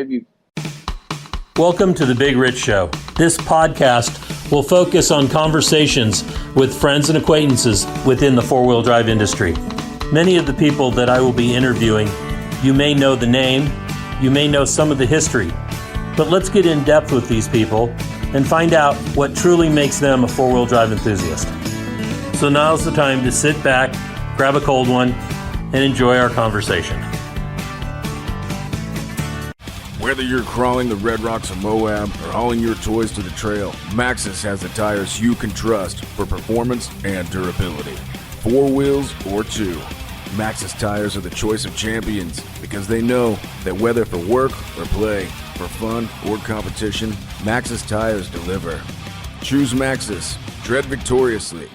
Maybe. Welcome to the Big Rich Show. This podcast will focus on conversations with friends and acquaintances within the four-wheel drive industry. Many of the people that I will be interviewing, you may know the name, you may know some of the history, but let's get in depth with these people and find out what truly makes them a four-wheel drive enthusiast. So now's the time to sit back, grab a cold one, and enjoy our conversation. Whether you're crawling the red rocks of Moab or hauling your toys to the trail, Maxxis has the tires you can trust for performance and durability. 4 wheels or 2, Maxxis tires are the choice of champions because they know that whether for work or play, for fun or competition, Maxxis tires deliver. Choose Maxxis. Tread victoriously.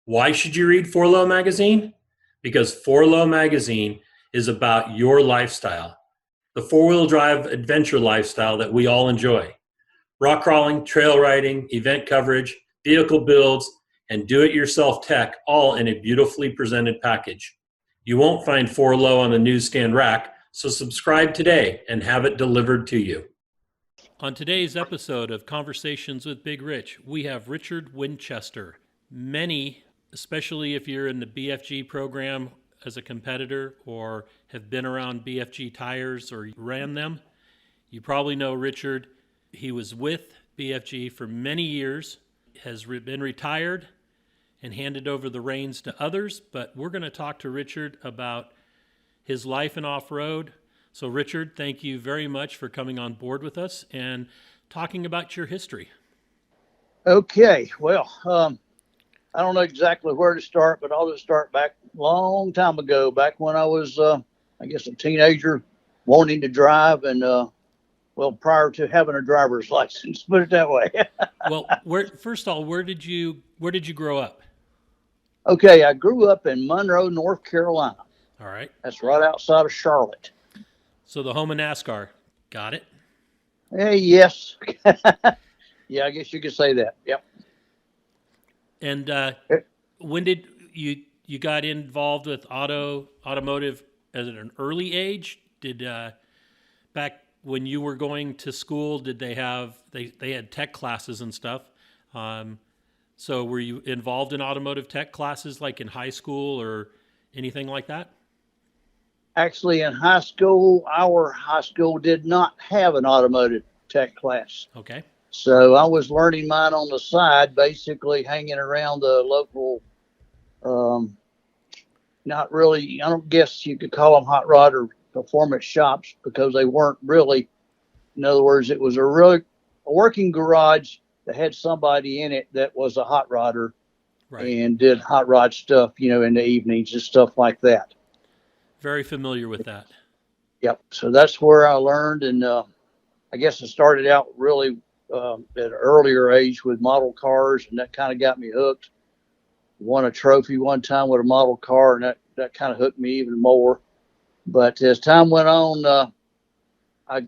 Why should you read 4Low Magazine? Because 4Low Magazine is about your lifestyle, the four-wheel drive adventure lifestyle that we all enjoy. Rock crawling, trail riding, event coverage, vehicle builds, and do-it-yourself tech, all in a beautifully presented package. You won't find 4Low on the newsstand rack, so subscribe today and have it delivered to you. On today's episode of Conversations with Big Rich, we have Richard Winchester. Many, especially if you're in the BFG program as a competitor or have been around BFG tires or ran them, you probably know Richard. He was with BFG for many years, has been retired and handed over the reins to others, but we're going to talk to Richard about his life in off-road. So Richard, thank you very much for coming on board with us and talking about your history. Okay, well, I don't know exactly where to start, but I'll just start back a long time ago, back when I was, I guess, a teenager wanting to drive and, prior to having a driver's license, put it that way. Well, first of all, where did you grow up? Okay, I grew up in Monroe, North Carolina. All right. That's right outside of Charlotte. So the home of NASCAR. Got it? Yes. Yeah, I guess you could say that. Yep. And when did you got involved with automotive at an early age? Did back when you were going to school, did they had tech classes and stuff? So were you involved in automotive tech classes like in high school or anything like that? Actually, in high school, our high school did not have an automotive tech class. Okay. So I was learning mine on the side, basically hanging around the local, not really, I don't guess you could call them hot rod or performance shops because they weren't really. In other words, it was a working garage that had somebody in it that was a hot rodder, right, and did hot rod stuff, in the evenings and stuff like that. Very familiar with that. Yep. So that's where I learned. And I guess I started out really at an earlier age with model cars, and that kind of got me hooked. Won a trophy one time with a model car, and that kind of hooked me even more. But as time went on, I,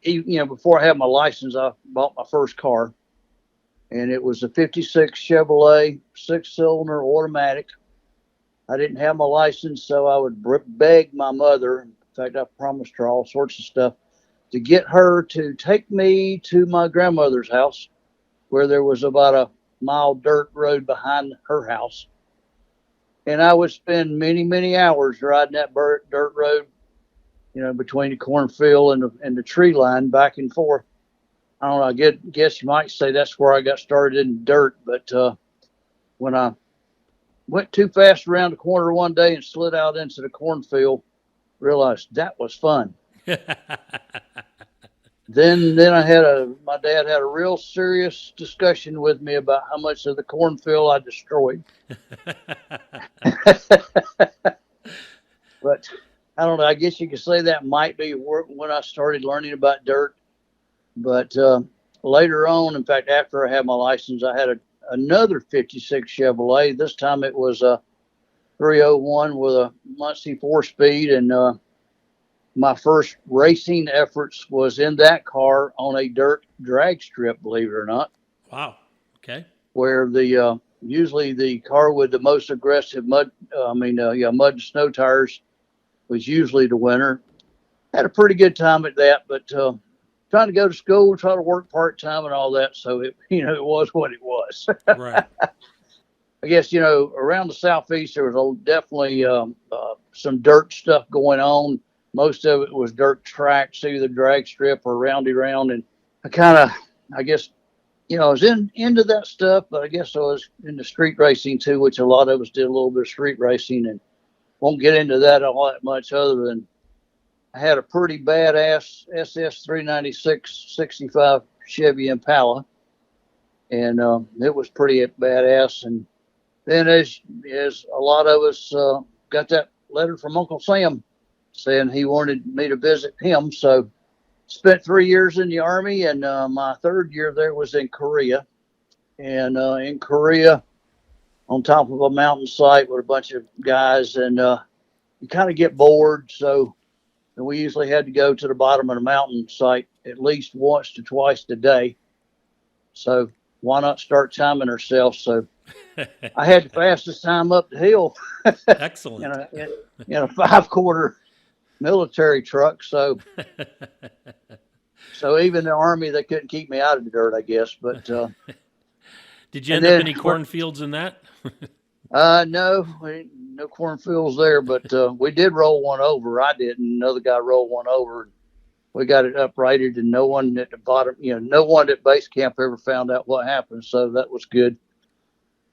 before I had my license, I bought my first car, and it was a 56 Chevrolet 6-cylinder automatic. I didn't have my license, so I would beg my mother. In fact, I promised her all sorts of stuff to get her to take me to my grandmother's house, where there was about a mile dirt road behind her house. And I would spend many, many hours riding that dirt road, between the cornfield and the tree line back and forth. I don't know, I guess you might say that's where I got started in dirt. But when I went too fast around the corner one day and slid out into the cornfield, realized that was fun. Then my dad had a real serious discussion with me about how much of the cornfield I destroyed. But I don't know, I guess you could say that might be when I started learning about dirt. But later on, in fact, after I had my license, I had another 56 Chevrolet. This time it was a 301 with a Muncie 4-speed, and my first racing efforts was in that car on a dirt drag strip, believe it or not. Wow. Okay. Where the usually the car with the most aggressive mud and snow tires was usually the winner. Had a pretty good time at that, but trying to go to school, try to work part-time and all that. So it was what it was. Right. I guess, around the Southeast, there was definitely some dirt stuff going on. Most of it was dirt tracks, either drag strip or roundy round. And I guess, I was into that stuff, but I guess I was into street racing too, which a lot of us did a little bit of street racing, and won't get into that all that much other than I had a pretty badass SS 396 65 Chevy Impala, and it was pretty badass. And then as a lot of us got that letter from Uncle Sam saying he wanted me to visit him. So spent 3 years in the Army, and my third year there was in Korea. And in Korea, on top of a mountain site with a bunch of guys, and you kind of get bored. So we usually had to go to the bottom of the mountain site at least once to twice a day. So why not start timing ourselves? So I had the fastest time up the hill. Excellent. in a 5-quarter military truck. So even the Army, they couldn't keep me out of the dirt, I guess. But did you end up any cornfields in that? No cornfields there, but we did roll one over. I didn't. Another guy rolled one over. We got it uprighted, and no one at the bottom, no one at base camp ever found out what happened. So that was good.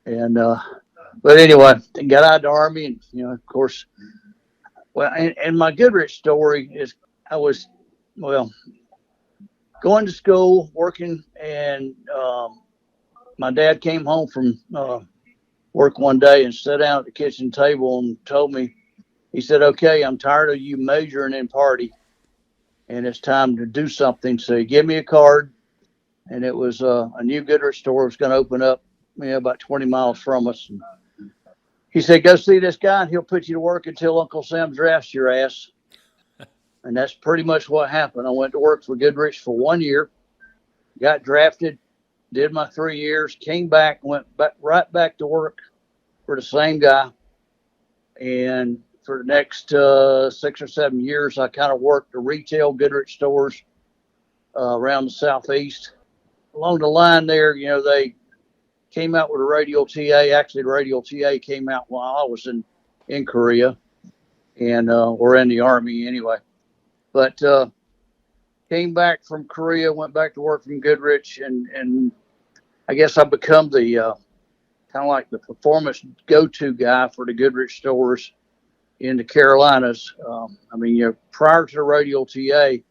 And but anyway, got out of the Army, and of course, well, and my Goodrich story is I was going to school, working, and my dad came home from work one day and sat down at the kitchen table and told me, he said, "Okay, I'm tired of you measuring in party, and it's time to do something." So he gave me a card, and it was a new Goodrich store was going to open up about 20 miles from us. And he said, "Go see this guy, and he'll put you to work until Uncle Sam drafts your ass." And that's pretty much what happened. I went to work for Goodrich for 1 year, got drafted, did my 3 years, came back, went right back to work for the same guy. And for the next 6 or 7 years, I kind of worked the retail Goodrich stores around the Southeast. Along the line there, they came out with a radial TA. Actually, the radial TA came out while I was in Korea, and or in the Army anyway. But came back from Korea, went back to work from Goodrich, and I guess I become the kind of like the performance go-to guy for the Goodrich stores in the Carolinas. Prior to the radial TA,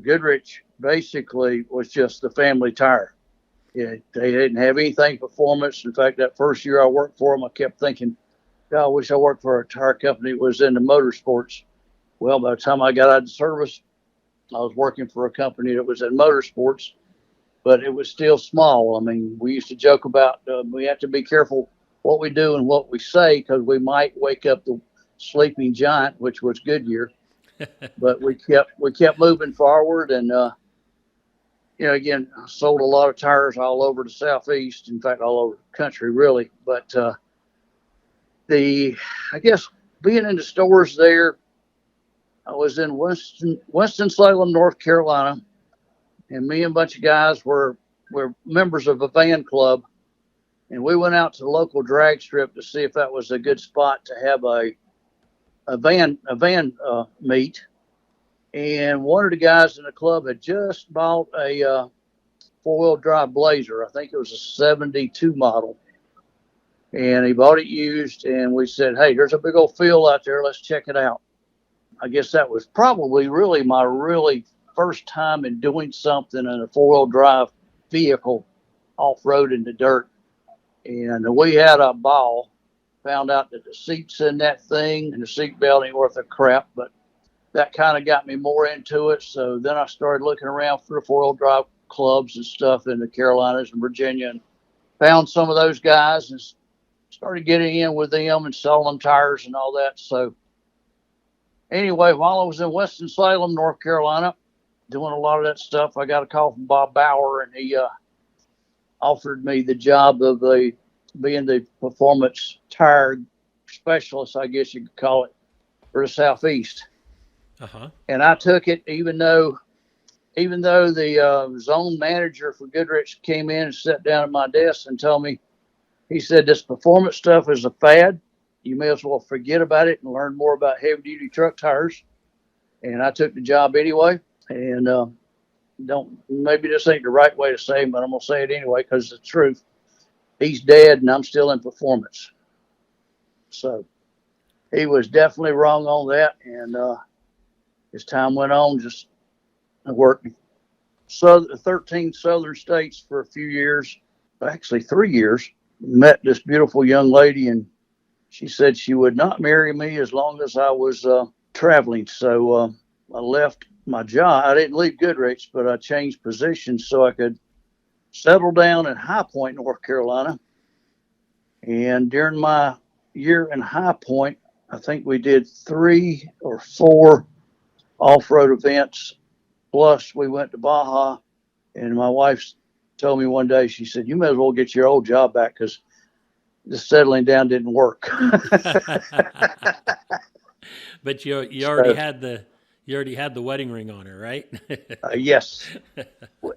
Goodrich basically was just the family tire. They didn't have anything performance. In fact, that first year I worked for them, I kept thinking, God, I wish I worked for a tire company that was into motorsports. Well, by the time I got out of service, I was working for a company that was in motorsports, but it was still small. We used to joke about we have to be careful what we do and what we say, because we might wake up the sleeping giant, which was Goodyear. But we kept moving forward, and again, I sold a lot of tires all over the Southeast. In fact, all over the country, really. But I guess being in the stores there, I was in Winston-Salem, North Carolina, and me and a bunch of guys were members of a van club, and we went out to the local drag strip to see if that was a good spot to have a van meet. And one of the guys in the club had just bought a four-wheel drive Blazer. I think it was a 72 model. And he bought it used, and we said, "Hey, there's a big old field out there. Let's check it out." I guess that was probably my first time in doing something in a four-wheel drive vehicle off-road in the dirt. And we had a ball. Found out that the seats in that thing and the seat belt ain't worth a crap, but that kind of got me more into it. So then I started looking around for the four-wheel drive clubs and stuff in the Carolinas and Virginia, and found some of those guys and started getting in with them and selling them tires and all that. So anyway, while I was in Winston-Salem, North Carolina, doing a lot of that stuff, I got a call from Bob Bauer, and he offered me the job of the being the performance tire specialist, I guess you could call it, for the Southeast. Uh-huh. And I took it even though the zone manager for Goodrich came in and sat down at my desk and told me, he said, this performance stuff is a fad. You may as well forget about it and learn more about heavy-duty truck tires. And I took the job anyway. And maybe this ain't the right way to say it, but I'm going to say it anyway because it's the truth. He's dead, and I'm still in performance. So he was definitely wrong on that. And as time went on, just worked 13 southern states for a few years, actually 3 years. Met this beautiful young lady, and she said she would not marry me as long as I was traveling. So I left my job. I didn't leave Goodrich, but I changed positions so I could settle down in High Point, North Carolina. And during my year in High Point, I think we did 3 or 4 off-road events. Plus, we went to Baja, and my wife told me one day, she said, you may as well get your old job back because the settling down didn't work. But you already had the wedding ring on her, right? Yes.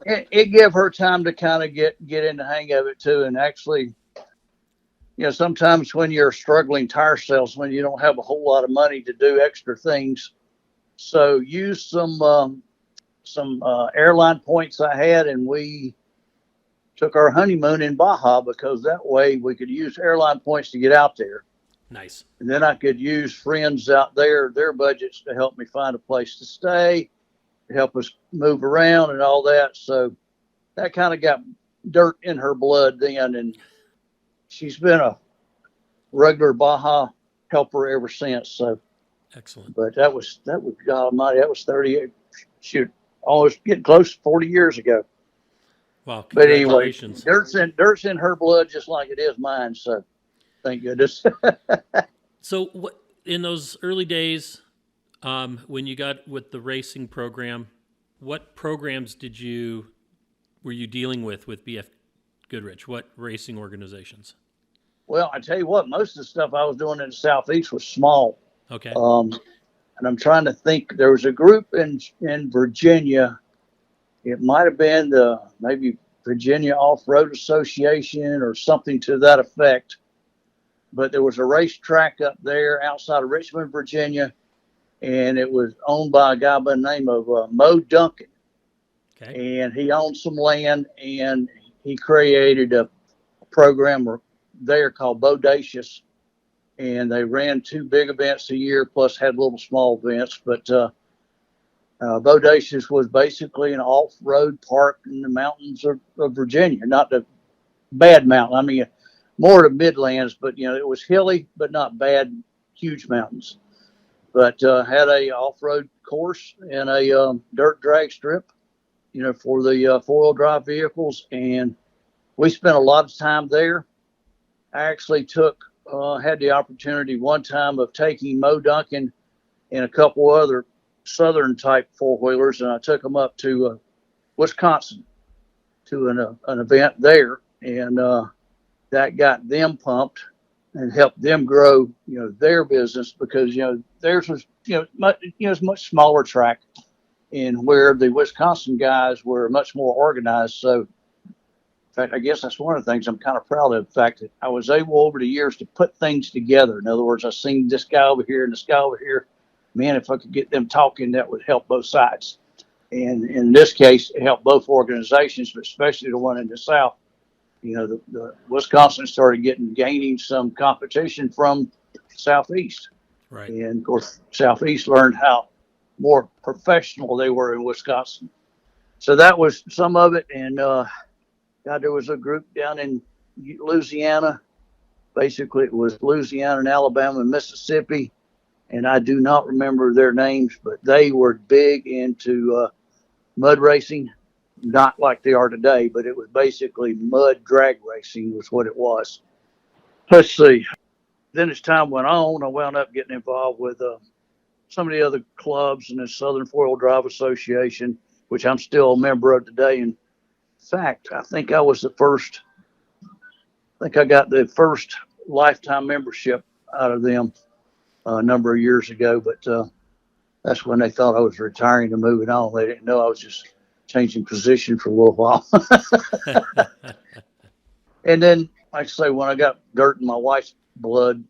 It gave her time to kind of get in the hang of it too. And actually, sometimes when you're struggling tire salesman, you don't have a whole lot of money to do extra things. So use some airline points I had, and we took our honeymoon in Baja because that way we could use airline points to get out there. Nice. And then I could use friends out there, their budgets, to help me find a place to stay, to help us move around and all that. So that kind of got dirt in her blood then. And she's been a regular Baja helper ever since. So excellent. But that was God Almighty, that was 38, almost getting close to 40 years ago. Wow, but anyway, congratulations. dirt's in her blood just like it is mine. So thank goodness. So what in those early days, when you got with the racing program, what programs were you dealing with BF Goodrich? What racing organizations? Well, I tell you what, most of the stuff I was doing in the Southeast was small. Okay. And I'm trying to think. There was a group in Virginia. It might have been the maybe Virginia Off-Road Association or something to that effect. But there was a racetrack up there outside of Richmond, Virginia, and it was owned by a guy by the name of Mo Duncan. Okay. And he owned some land, and he created a program there called Bodacious. And they ran 2 big events a year, plus had little small events. But Bodacious was basically an off-road park in the mountains of Virginia, not the bad mountain. I mean, more the Midlands, but it was hilly, but not bad, huge mountains. But had a off-road course and a dirt drag strip, for the 4-wheel drive vehicles. And we spent a lot of time there. I actually had the opportunity one time of taking Mo Duncan and a couple other Southern type 4-wheelers, and I took them up to Wisconsin to an event there, and that got them pumped and helped them grow, their business because theirs was it's much smaller track, and where the Wisconsin guys were much more organized. So in fact, I guess that's one of the things I'm kind of proud of, the fact that I was able over the years to put things together. In other words, I seen this guy over here and this guy over here. Man, if I could get them talking, that would help both sides. And in this case, it helped both organizations, but especially the one in the South. The Wisconsin started gaining some competition from Southeast. Right. And of course, Southeast learned how more professional they were in Wisconsin. So that was some of it. And, there was a group down in Louisiana. Basically, it was Louisiana and Alabama and Mississippi. And I do not remember their names, but they were big into mud racing, not like they are today, but it was basically mud drag racing was what it was. Let's see. Then as time went on, I wound up getting involved with some of the other clubs in the Southern 4-Wheel Drive Association, which I'm still a member of today. In fact, I think I was the first think I got the first lifetime membership out of them a number of years ago, but that's when they thought I was retiring and moving on. They didn't know I was just changing position for a little while. And then, like I say, when I got dirt in my wife's blood,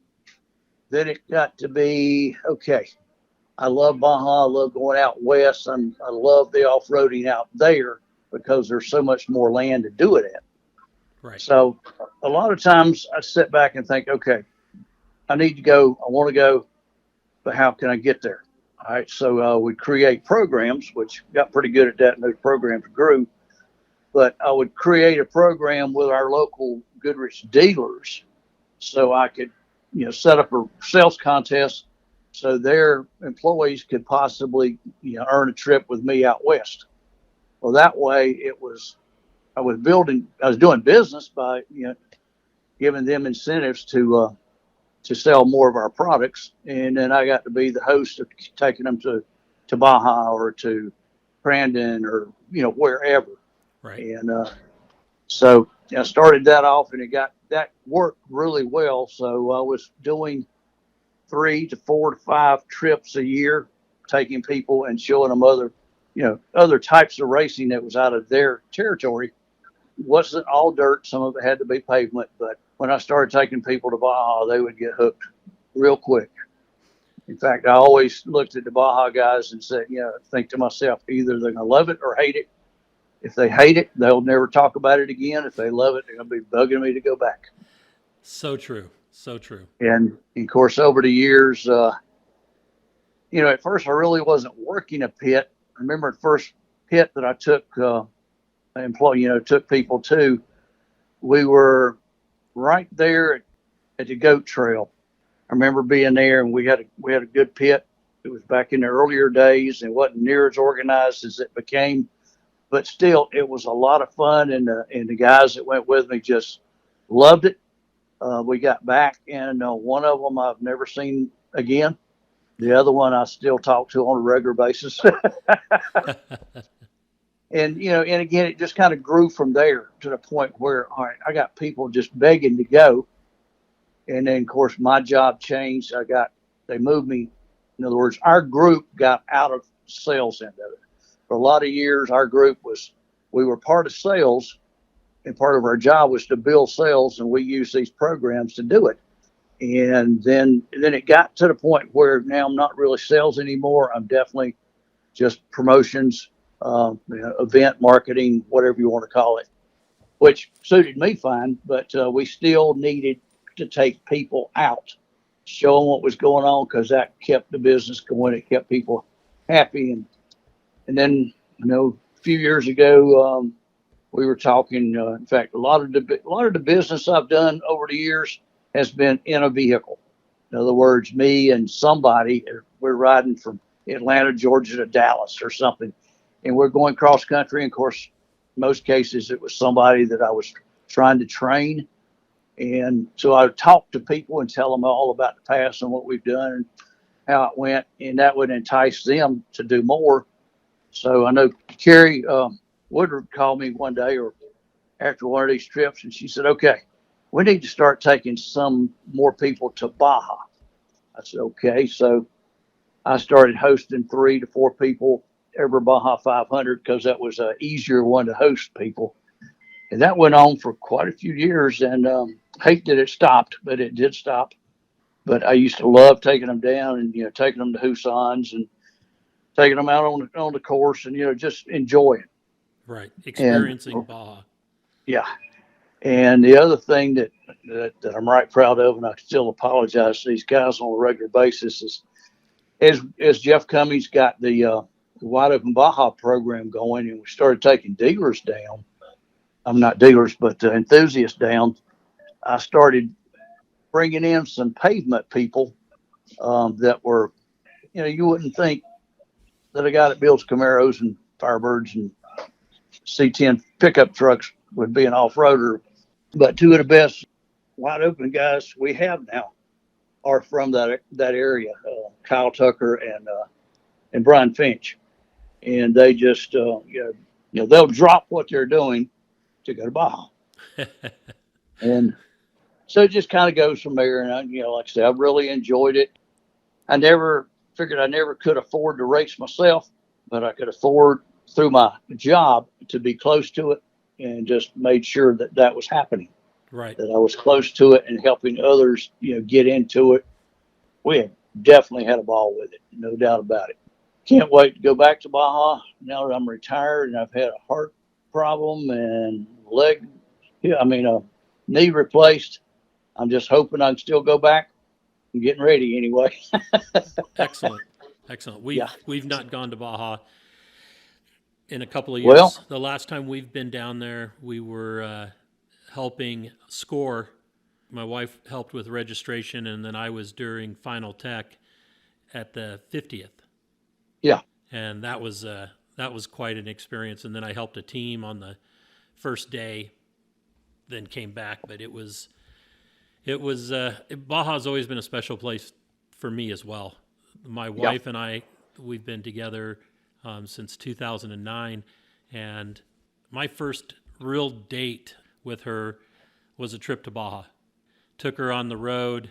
then it got to be, okay, I love Baja. I love going out west. I love the off-roading out there because there's so much more land to do it at. Right. So a lot of times I sit back and think, okay, I need to go. I want to go, but how can I get there? All right. So we'd create programs, which got pretty good at that, and those programs grew. But I would create a program with our local Goodrich dealers so I could, set up a sales contest so their employees could possibly, earn a trip with me out west. Well, that way I was doing business by, giving them incentives to sell more of our products. And then I got to be the host of taking them to Baja or to Crandon or, wherever. Right. And so I started that off, and that worked really well. So I was doing 3 to 4 to 5 trips a year, taking people and showing them other types of racing that was out of their territory. It wasn't all dirt. Some of it had to be pavement, but when I started taking people to Baja, they would get hooked real quick. In fact, I always looked at the Baja guys and said, think to myself, either they're going to love it or hate it. If they hate it, they'll never talk about it again. If they love it, they're going to be bugging me to go back. So true. So true. And of course, over the years, at first I really wasn't working a pit. I remember the first pit that I took, took people to, we were right there at the goat trail. I remember being there, and we had a good pit. It was back in the earlier days and wasn't near as organized as it became. But still, it was a lot of fun, and the guys that went with me just loved it. We got back, and one of them I've never seen again. The other one I still talk to on a regular basis. And again, it just kind of grew from there to the point where, all right, I got people just begging to go. And then, of course, my job changed. They moved me. In other words, our group got out of sales end of it. For a lot of years, our group we were part of sales, and part of our job was to build sales, and we used these programs to do it. And then it got to the point where now I'm not really sales anymore. I'm definitely just promotions, event marketing, whatever you want to call it, which suited me fine. But we still needed to take people out, show them what was going on, because that kept the business going. It kept people happy. And then, a few years ago, we were talking. In fact, a lot of the business I've done over the years has been in a vehicle. In other words, me and somebody, we're riding from Atlanta, Georgia to Dallas or something, and we're going cross country. And of course, most cases it was somebody that I was trying to train. And so I would talk to people and tell them all about the past and what we've done and how it went, and that would entice them to do more. So I know Carrie Woodward called me one day or after one of these trips, and she said, okay, we need to start taking some more people to Baja. I said, okay. So I started hosting 3 to 4 people every Baja 500 because that was an easier one to host people. And that went on for quite a few years, and hate that it stopped, but it did stop. But I used to love taking them down and, taking them to Housons and taking them out on the course and, just enjoying. Right. Experiencing Baja. Yeah. And the other thing that I'm right proud of, and I still apologize to these guys on a regular basis, is Jeff Cummings got the Wide Open Baja program going, and we started taking dealers down. I'm not dealers, but enthusiasts down. I started bringing in some pavement people that were, you wouldn't think that a guy that builds Camaros and Firebirds and C10 pickup trucks would be an off-roader. But 2 of the best wide open guys we have now are from that area, Kyle Tucker and Brian Finch. And they just, they'll drop what they're doing to go to Baja. And So it just kind of goes from there. And like I said, I really enjoyed it. I never figured I never could afford to race myself, but I could afford through my job to be close to it, and just made sure that that was happening. Right. That I was close to it and helping others, get into it. We have definitely had a ball with it, no doubt about it. Can't wait to go back to Baja now that I'm retired and I've had a heart problem and knee replaced. I'm just hoping I can still go back. I'm getting ready anyway. Excellent. Yeah. We've not gone to Baja in a couple of years. Well, The last time we've been down there, we were helping score. My wife helped with registration, and then I was during final tech at the 50th. yeah. And that was quite an experience. And then I helped a team on the first day, then came back. But Baja's always been a special place for me as well. My wife and I, we've been together since 2009, and my first real date with her was a trip to Baja. Took her on the road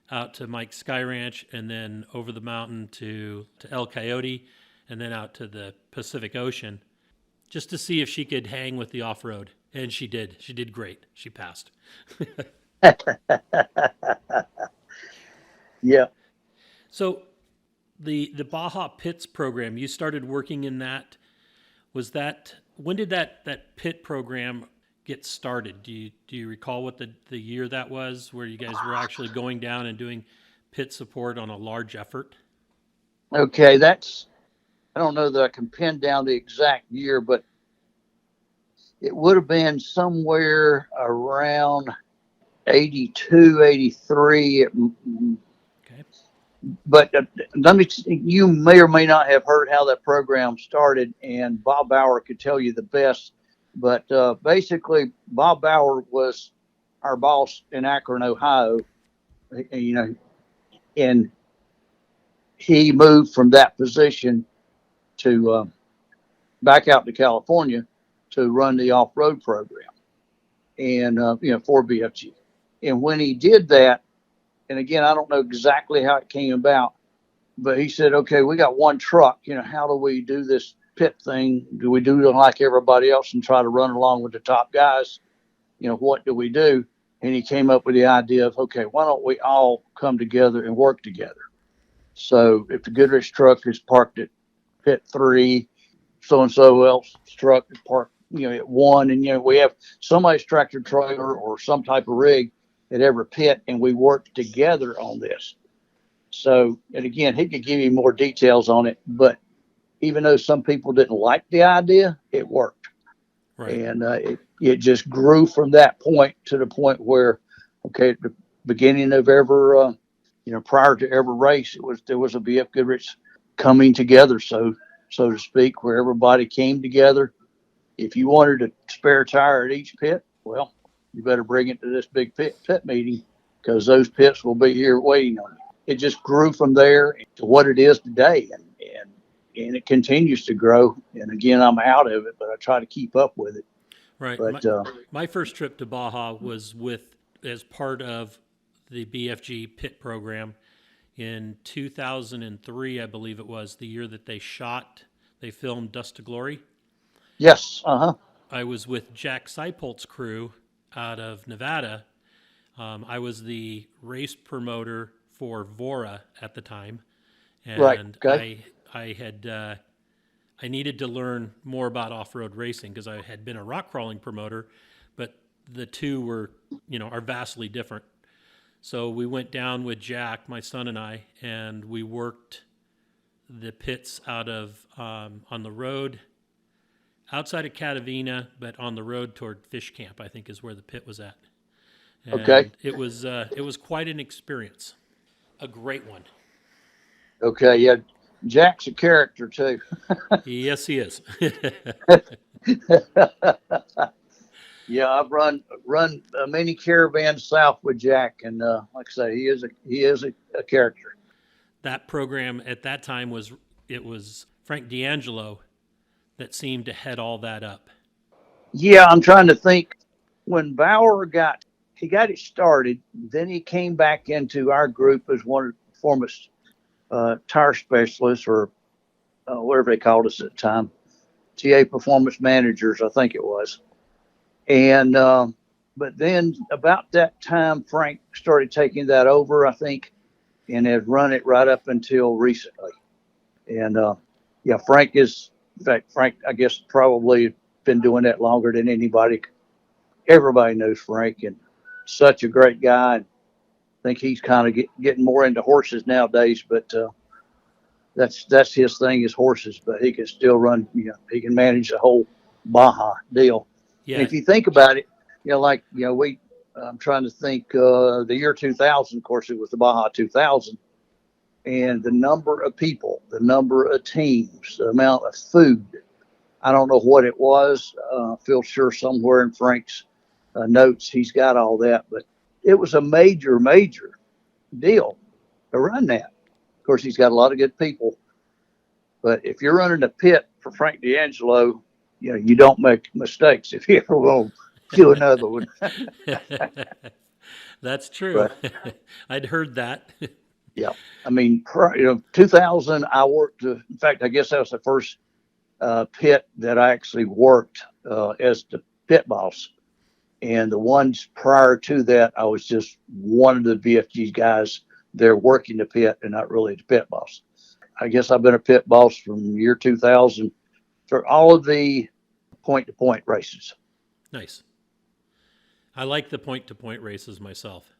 out to Mike's Sky Ranch, and then over the mountain to El Coyote, and then out to the Pacific Ocean, just to see if she could hang with the off-road. And she did. She did great. She passed. Yeah. So the Baja Pits program, you started working in that. When did that pit program get started? Do you recall what the year that was, where you guys were actually going down and doing pit support on a large effort? Okay, I don't know that I can pin down the exact year, but it would have been somewhere around 82, 83. Okay. But you may or may not have heard how that program started, and Bob Bauer could tell you the best. But basically, Bob Bauer was our boss in Akron, Ohio, and he moved from that position to back out to California to run the off-road program, and for BFG. And when he did that, and again, I don't know exactly how it came about, but he said, okay, we got one truck, how do we do this pit thing? Do we do it like everybody else and try to run along with the top guys? What do we do? And he came up with the idea of, okay, why don't we all come together and work together? So if the Goodrich truck is parked at pit 3, so-and-so else's truck is parked, at 1, and, we have somebody's tractor trailer or some type of rig at every pit, and we work together on this. So, and again, he could give you more details on it, but even though some people didn't like the idea, it worked. Right. And it just grew from that point to the point where, okay, at the beginning of every, prior to every race, there was a BF Goodrich coming together, so to speak, where everybody came together. If you wanted a spare tire at each pit, well, you better bring it to this big pit meeting, because those pits will be here waiting on you. It just grew from there to what it is today, and it continues to grow. And again, I'm out of it, but I try to keep up with it. Right. But my first trip to Baja was as part of the BFG pit program in 2003, I believe it was, the year that they filmed Dust to Glory. Yes. I was with Jack Seipolt's crew out of Nevada. I was the race promoter for Vora at the time, and right. Okay. I needed to learn more about off-road racing because I had been a rock crawling promoter, but the two are vastly different. So we went down with Jack, my son and I, and we worked the pits out of on the road outside of Catavina, but on the road toward Fish Camp, I think is where the pit was at. And okay. It was quite an experience, a great one. Okay. Yeah. Jack's a character too. Yes, he is. Yeah, I've run a mini caravan south with Jack, and like I say, he is a character. That program at that time was Frank D'Angelo that seemed to head all that up. Yeah, I'm trying to think when Bauer got he got it started. Then he came back into our group as one of the performance tire specialists, or whatever they called us at the time, TA performance managers, I think it was. And but then about that time, Frank started taking that over, I think, and has run it right up until recently. And yeah, Frank is, in fact, Frank, I guess, probably been doing that longer than anybody. Everybody knows Frank, and such a great guy. And I think he's kind of getting more into horses nowadays, but that's his thing, is horses. But he can still run, he can manage the whole Baja deal. Yeah. And if you think about it, I'm trying to think, the year 2000, of course, it was the Baja 2000. And the number of people, the number of teams, the amount of food, I don't know what it was. I feel sure somewhere in Frank's notes he's got all that. But it was a major, major deal to run that. Of course, he's got a lot of good people. But if you're running a pit for Frank D'Angelo, you don't make mistakes if you ever will do another one. That's true. But, I'd heard that. Yeah. I mean, 2000, I worked, in fact, I guess that was the first pit that I actually worked as the pit boss. And the ones prior to that, I was just one of the BFG guys there working the pit and not really the pit boss. I guess I've been a pit boss from year 2000 for all of the point-to-point races. Nice. I like the point-to-point races myself.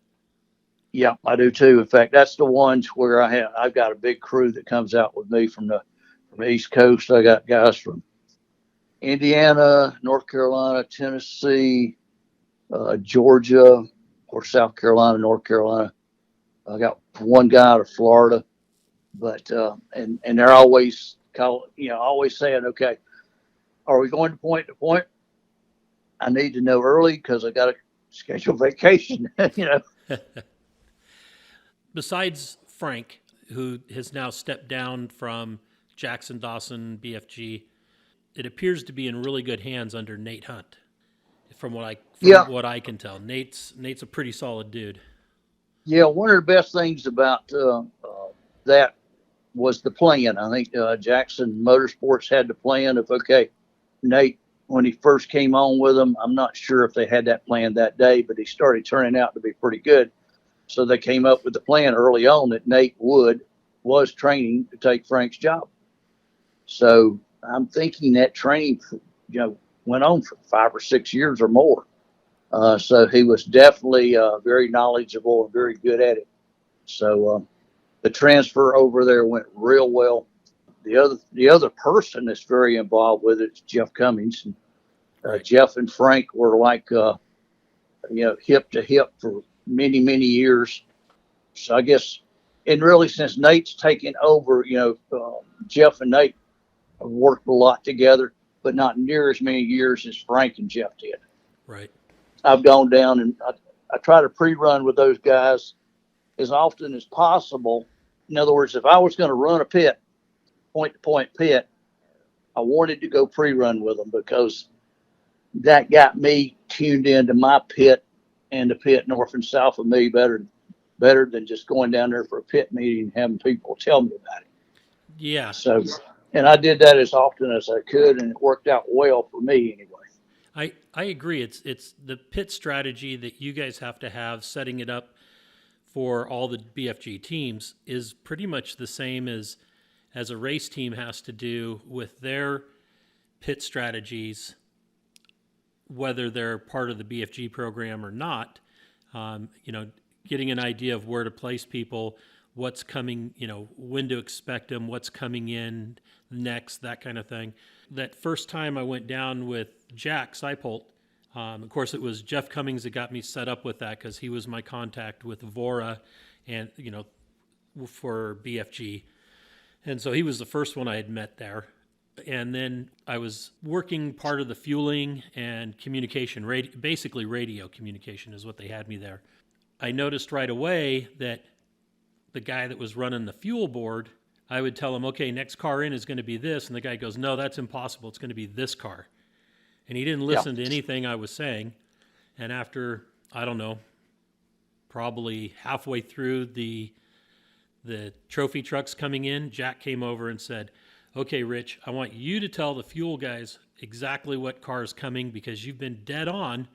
Yeah, I do too. In fact, that's the ones where I've got a big crew that comes out with me from the East Coast. I got guys from Indiana, North Carolina, Tennessee, Georgia, or South Carolina, North Carolina. I got one guy out of Florida, but and they're always always saying, okay, are we going to point? I need to know early because I got to schedule vacation. Besides Frank, who has now stepped down from Jackson Dawson BFG, it appears to be in really good hands under Nate Hunt. From what I can tell, Nate's a pretty solid dude. Yeah, one of the best things about that was the plan. I think Jackson Motorsports had the plan of, okay, Nate, when he first came on with them, I'm not sure if they had that plan that day, but he started turning out to be pretty good. So they came up with the plan early on that Nate was training to take Frank's job. So I'm thinking that training, went on for 5 or 6 years or more. So he was definitely very knowledgeable and very good at it. So the transfer over there went real well. The other person that's very involved with it is Jeff Cummings. And, Jeff and Frank were like, hip to hip for many, many years. So I guess, and really since Nate's taken over, Jeff and Nate have worked a lot together, but not near as many years as Frank and Jeff did. Right. I've gone down and I try to pre-run with those guys as often as possible. In other words, if I was going to run a pit, point-to-point pit, I wanted to go pre-run with them because that got me tuned into my pit and the pit north and south of me better than just going down there for a pit meeting and having people tell me about it. Yeah. So, and I did that as often as I could, and it worked out well for me anyway. I agree. It's the pit strategy that you guys have to have, setting it up for all the BFG teams, is pretty much the same as a race team has to do with their pit strategies, whether they're part of the BFG program or not. Getting an idea of where to place people, what's coming, when to expect them, what's coming in next, that kind of thing. That first time I went down with Jack Seipolt, of course, it was Jeff Cummings that got me set up with that because he was my contact with Vora and, for BFG. And so he was the first one I had met there. And then I was working part of the fueling and communication, basically radio communication is what they had me there. I noticed right away that the guy that was running the fuel board, I would tell him, okay, next car in is going to be this. And the guy goes, no, that's impossible. It's going to be this car. And he didn't listen to anything I was saying. And after, I don't know, probably halfway through the trophy trucks coming in, Jack came over and said, "Okay, Rich, I want you to tell the fuel guys exactly what car is coming because you've been dead on,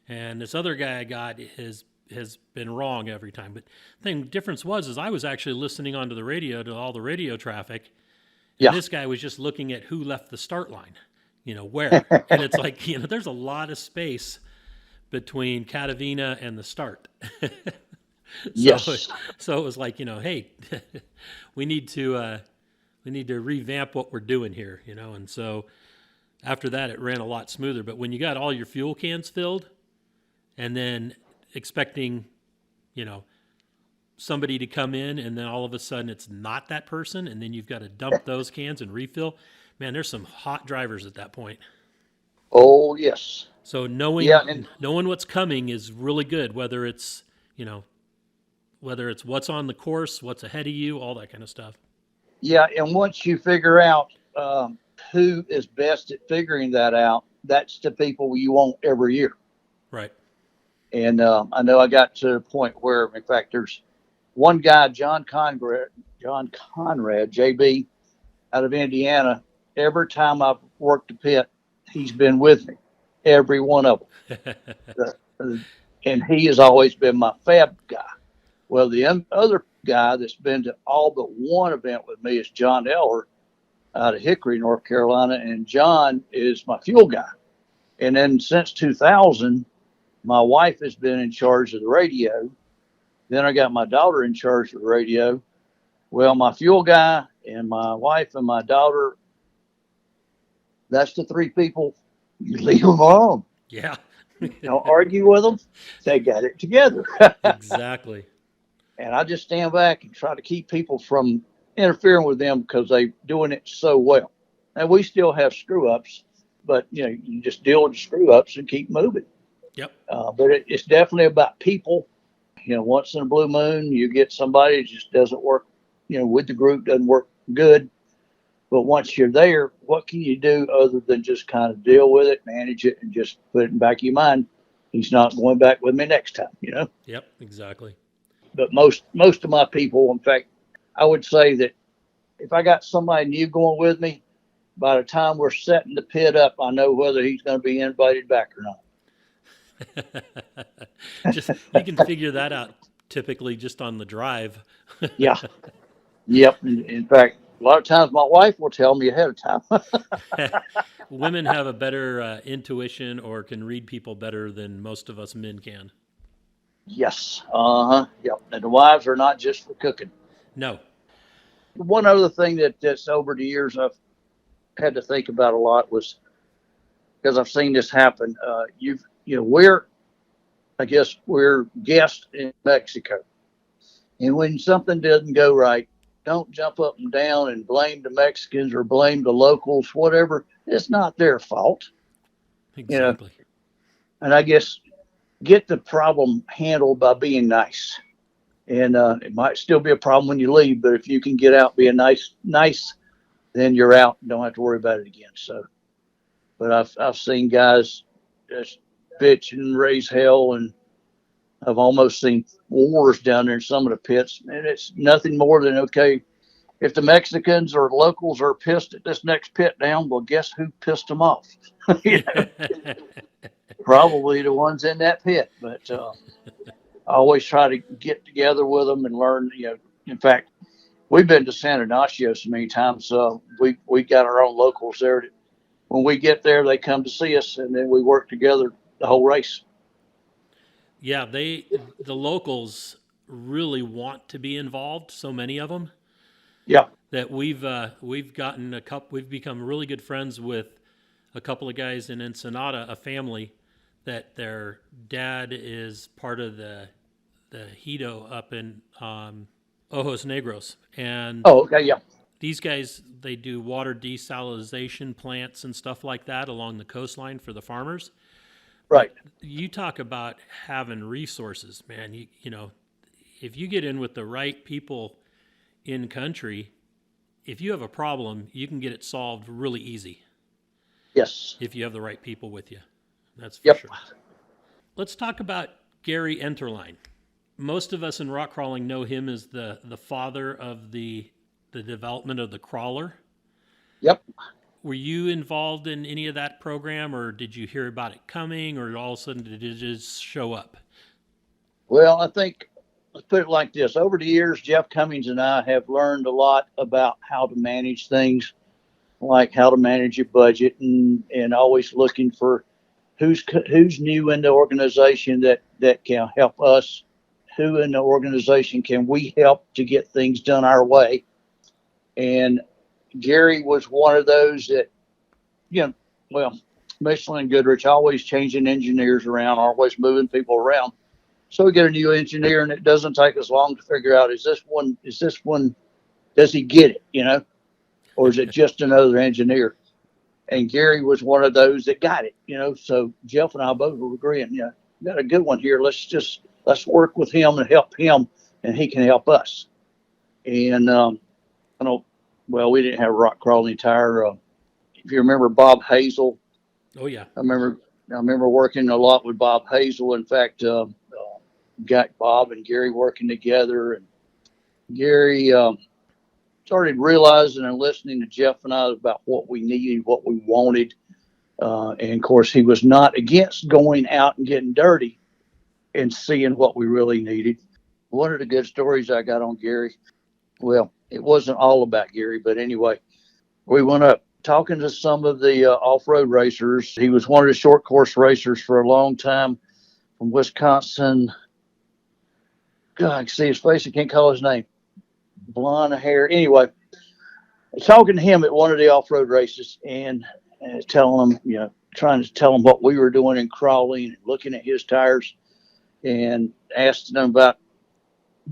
and this other guy I got has been wrong every time." But the difference was I was actually listening onto the radio to all the radio traffic, and this guy was just looking at who left the start line, where. And it's like, there's a lot of space between Catavina and the start. So it was like, hey, we need to revamp what we're doing here, and so after that it ran a lot smoother. But when you got all your fuel cans filled and then expecting, somebody to come in and then all of a sudden it's not that person, and then you've got to dump those cans and refill, man, there's some hot drivers at that point. Oh, yes. So knowing what's coming is really good, whether it's what's on the course, what's ahead of you, all that kind of stuff. Yeah, and once you figure out who is best at figuring that out, that's the people you want every year. Right. And I know I got to a point where, in fact, there's one guy, John Conrad, JB, out of Indiana. Every time I've worked the pit, he's been with me, every one of them. And he has always been my fab guy. Well, the other guy that's been to all but one event with me is John Eller out of Hickory, North Carolina. And John is my fuel guy. And then since 2000, my wife has been in charge of the radio. Then I got my daughter in charge of the radio. Well, my fuel guy and my wife and my daughter, that's the three people. You leave them alone. Yeah. Don't argue with them. They got it together. Exactly. And I just stand back and try to keep people from interfering with them because they're doing it so well. And we still have screw ups, but you just deal with the screw ups and keep moving. Yep. But it's definitely about people. Once in a blue moon, you get somebody that just doesn't work, with the group, doesn't work good. But once you're there, what can you do other than just kind of deal with it, manage it, and just put it in the back of your mind? He's not going back with me next time, Yep, exactly. But most of my people, in fact, I would say that if I got somebody new going with me, by the time we're setting the pit up, I know whether he's going to be invited back or not. You can figure that out typically just on the drive. Yeah. Yep. In fact, a lot of times my wife will tell me ahead of time. Women have a better intuition or can read people better than most of us men can. Yes. Yep. And the wives are not just for cooking. No. One other thing that's over the years I've had to think about a lot was, because I've seen this happen. We're guests in Mexico. And when something doesn't go right, don't jump up and down and blame the Mexicans or blame the locals, whatever. It's not their fault. Exactly. And I guess get the problem handled by being nice. And it might still be a problem when you leave, but if you can get out being nice, then you're out and don't have to worry about it again. So, but I've seen guys just bitch and raise hell, and I've almost seen wars down there in some of the pits, and it's nothing more than, okay, if the Mexicans or locals are pissed at this next pit down, well, guess who pissed them off? Probably the ones in that pit. But I always try to get together with them and learn. In fact, we've been to San Ignacio so many times. So we got our own locals there. When we get there, they come to see us, and then we work together the whole race. Yeah, the locals really want to be involved. So many of them. Yeah. That we've gotten we've become really good friends with a couple of guys in Ensenada, a family that their dad is part of the Hito up in Ojos Negros. And okay, yeah. These guys, they do water desalination plants and stuff like that along the coastline for the farmers. Right. But you talk about having resources, man. If you get in with the right people in country, if you have a problem, you can get it solved really easy. Yes. If you have the right people with you. That's for sure. Let's talk about Gary Interline. most of us in rock crawling know him as the father of the development of the crawler. Yep. Were you involved in any of that program, or did you hear about it coming, or all of a sudden did it just show up? Well, I think, let's put it like this. Over the years, Jeff Cummings and I have learned a lot about how to manage things, like how to manage your budget, and always looking for who's new in the organization that can help us. Who in the organization can we help to get things done our way? And Gary was one of those that, Michelin and Goodrich always changing engineers around, always moving people around. So we get a new engineer, and it doesn't take us long to figure out, is this one, does he get it, or is it just another engineer? And Gary was one of those that got it, so Jeff and I both were agreeing, got a good one here. Let's work with him and help him, and he can help us. And, we didn't have a rock crawling tire. If you remember Bob Hazel. Oh yeah. I remember working a lot with Bob Hazel. In fact, got Bob and Gary working together, and Gary started realizing and listening to Jeff and I about what we needed, what we wanted. And of course, he was not against going out and getting dirty and seeing what we really needed. One of the good stories I got on Gary, well, it wasn't all about Gary, but anyway, we went up talking to some of the off-road racers. He was one of the short course racers for a long time from Wisconsin. God, I can see his face. I can't call his name. Blonde hair. Anyway, talking to him at one of the off-road races and telling him, trying to tell him what we were doing in crawling and looking at his tires and asking him about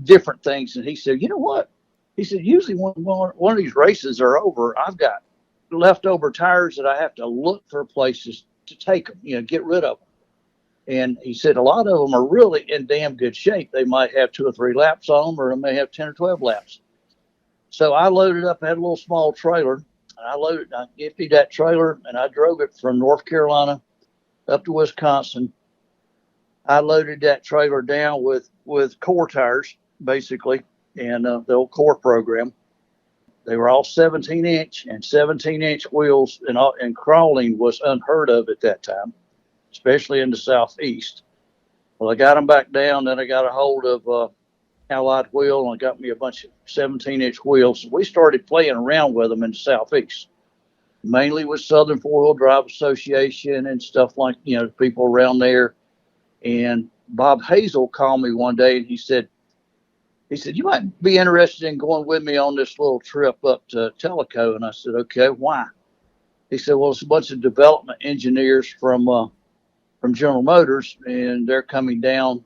different things. And he said, you know what? He said, usually when one of these races are over, I've got leftover tires that I have to look for places to take them, get rid of them. And he said, a lot of them are really in damn good shape. They might have 2 or 3 laps on them, or they may have 10 or 12 laps. So I loaded up, I had a little small trailer, and I emptied that trailer, and I drove it from North Carolina up to Wisconsin. I loaded that trailer down with core tires, basically, and the old core program. They were all 17-inch, and 17-inch wheels, and crawling was unheard of at that time, especially in the Southeast. Well, I got them back down, then I got a hold of Allied Wheel, and I got me a bunch of 17-inch wheels. We started playing around with them in the Southeast, mainly with Southern Four-Wheel Drive Association and stuff like, people around there. And Bob Hazel called me one day, and he said, you might be interested in going with me on this little trip up to Tellico. And I said, okay, why? He said, well, it's a bunch of development engineers from General Motors, and they're coming down,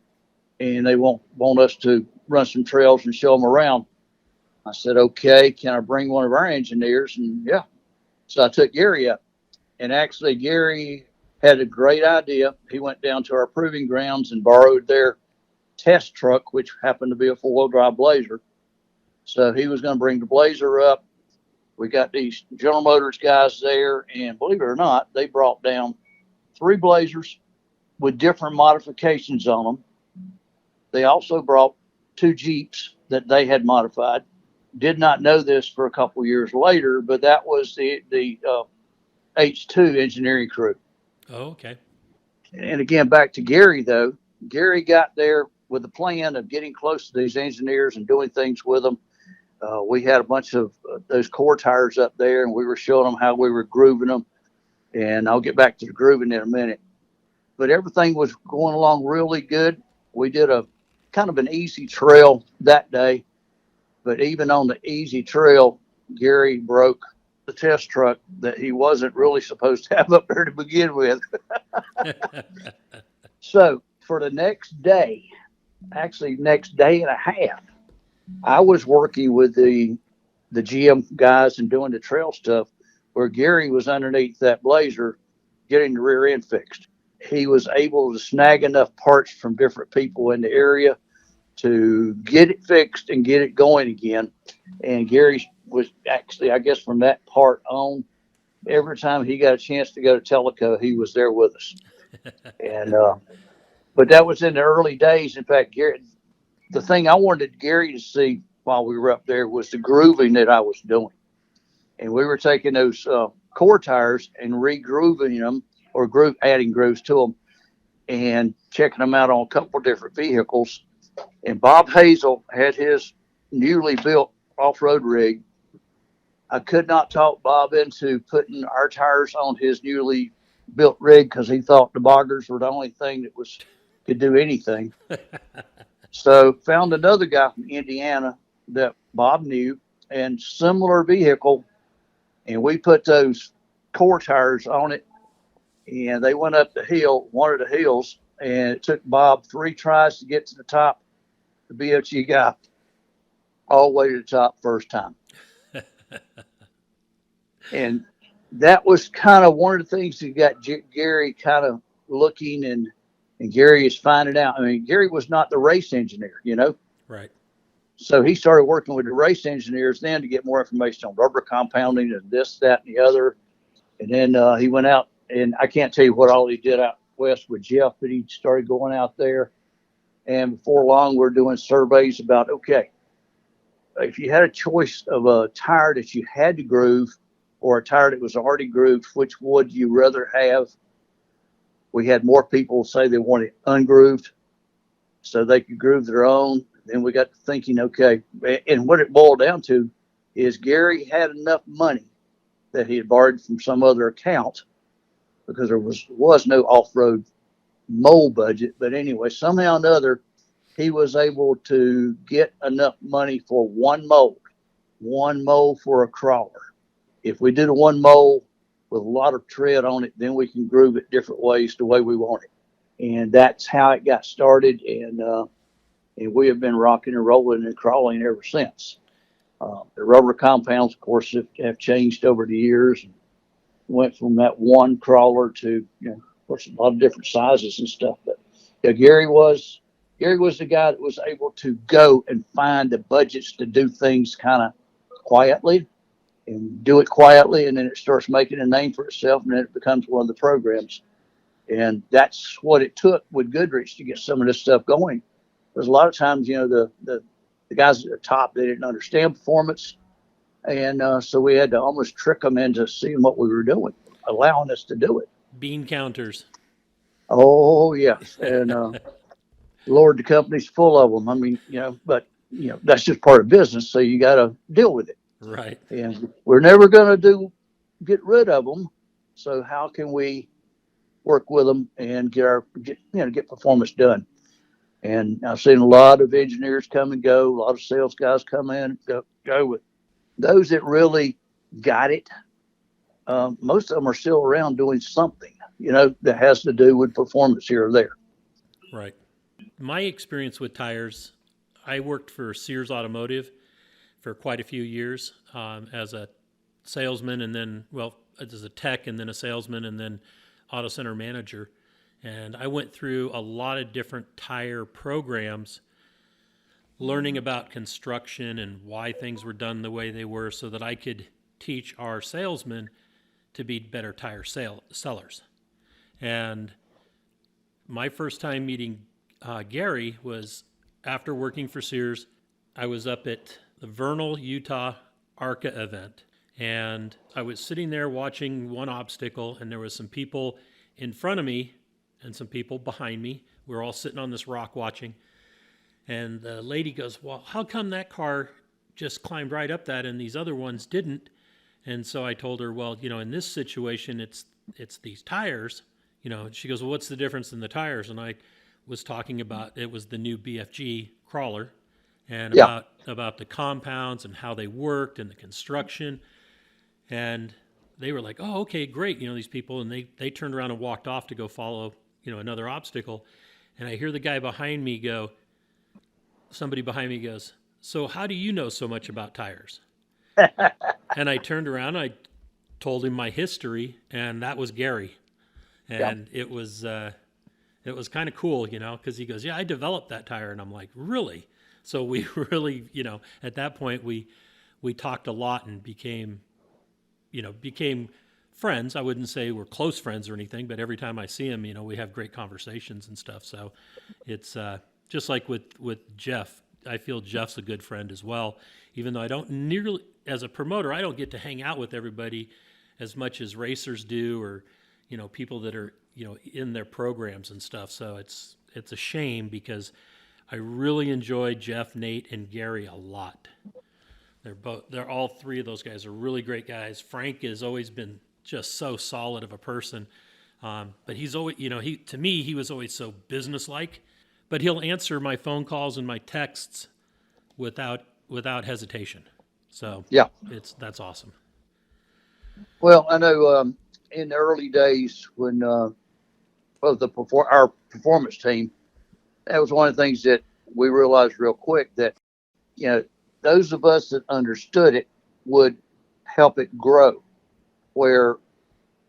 and they want us to run some trails and show them around. I said, okay, can I bring one of our engineers? And yeah. So I took Gary up, and actually Gary had a great idea. He went down to our proving grounds and borrowed their test truck, which happened to be a 4-wheel drive Blazer. So he was going to bring the Blazer up. We got these General Motors guys there, and believe it or not, they brought down 3 Blazers with different modifications on them. They also brought 2 Jeeps that they had modified. Did not know this for a couple years later, but that was the H2 engineering crew. Oh, okay. And again, back to Gary, though. Gary got there with the plan of getting close to these engineers and doing things with them. We had a bunch of those core tires up there, and we were showing them how we were grooving them. And I'll get back to the grooving in a minute. But everything was going along really good. We did a kind of an easy trail that day. But even on the easy trail, Gary broke the test truck that he wasn't really supposed to have up there to begin with. So for the next day, actually next day and a half, I was working with the GM guys and doing the trail stuff, where Gary was underneath that Blazer getting the rear end fixed. He was able to snag enough parts from different people in the area to get it fixed and get it going again. And Gary was actually, I guess from that part on, every time he got a chance to go to Tellico, he was there with us. And but that was in the early days. In fact, the thing I wanted Gary to see while we were up there was the grooving that I was doing. And we were taking those core tires and re-grooving them, or adding grooves to them, and checking them out on a couple of different vehicles. And Bob Hazel had his newly built off-road rig. I could not talk Bob into putting our tires on his newly built rig because he thought the boggers were the only thing that could do anything. So found another guy from Indiana that Bob knew, and similar vehicle, and we put those core tires on it, and they went up the hill, one of the hills, and it took Bob 3 tries to get to the top. The BFG guy all the way to the top first time. And that was kind of one of the things that got Gary kind of looking, and Gary is finding out. I mean, Gary was not the race engineer, Right. So he started working with the race engineers then to get more information on rubber compounding and this, that, and the other. And then he went out, and I can't tell you what all he did out west with Jeff, but he started going out there. And before long, we're doing surveys about, okay, if you had a choice of a tire that you had to groove or a tire that was already grooved, which would you rather have? We had more people say they wanted ungrooved so they could groove their own. Then we got to thinking, okay, and what it boiled down to is Gary had enough money that he had borrowed from some other account, because there was no off-road mold budget. But anyway, somehow or another, he was able to get enough money for one mold for a crawler. If we did a one mold with a lot of tread on it, then we can groove it different ways, the way we want it. And that's how it got started. And we have been rocking and rolling and crawling ever since. The rubber compounds, of course, have changed over the years. Went from that one crawler to, of course, a lot of different sizes and stuff. But Gary was the guy that was able to go and find the budgets to do things kind of quietly, and do it quietly, and then it starts making a name for itself, and then it becomes one of the programs. And that's what it took with Goodrich to get some of this stuff going. Because a lot of times, the guys at the top, they didn't understand performance. And so we had to almost trick them into seeing what we were doing, allowing us to do it. Bean counters. Oh, yes. And Lord, the company's full of them. I mean, but, that's just part of business. So you got to deal with it. Right. And we're never going to get rid of them. So how can we work with them and get performance done? And I've seen a lot of engineers come and go, a lot of sales guys come in, go with those that really got it. Most of them are still around doing something, that has to do with performance here or there. Right. My experience with tires, I worked for Sears Automotive for quite a few years as a salesman, and then, as a tech, and then a salesman, and then auto center manager. And I went through a lot of different tire programs, learning about construction and why things were done the way they were, so that I could teach our salesmen to be better tire sellers. And my first time meeting Gary was after working for Sears. I was up at the Vernal, Utah ARCA event, and I was sitting there watching one obstacle, and there was some people in front of me and some people behind me. We were all sitting on this rock watching. And the lady goes, well, how come that car just climbed right up that and these other ones didn't? And so I told her, well, in this situation, it's these tires. She goes, well, what's the difference in the tires? And I was talking about, it was the new BFG crawler, and about the compounds and how they worked and the construction. And they were like, oh, okay, great. These people, and they turned around and walked off to go follow, another obstacle. And I hear the guy behind me go, somebody behind me goes, so how do you know so much about tires? And I turned around, I told him my history, and that was Gary. And it was kind of cool, because he goes, yeah, I developed that tire. And I'm like, really? So we really, at that point we talked a lot and became friends. I wouldn't say we're close friends or anything, but every time I see him, we have great conversations and stuff. So it's just like with Jeff, I feel Jeff's a good friend as well, even though I don't nearly, as a promoter, I don't get to hang out with everybody as much as racers do, or, people that are, in their programs and stuff. So it's a shame, because I really enjoy Jeff, Nate, and Gary a lot. They're all three of those guys are really great guys. Frank has always been just so solid of a person. But he's always, to me, he was always so businesslike, but he'll answer my phone calls and my texts without hesitation. So yeah, that's awesome. Well, I know in the early days when our performance team, that was one of the things that we realized real quick, that those of us that understood it would help it grow. Where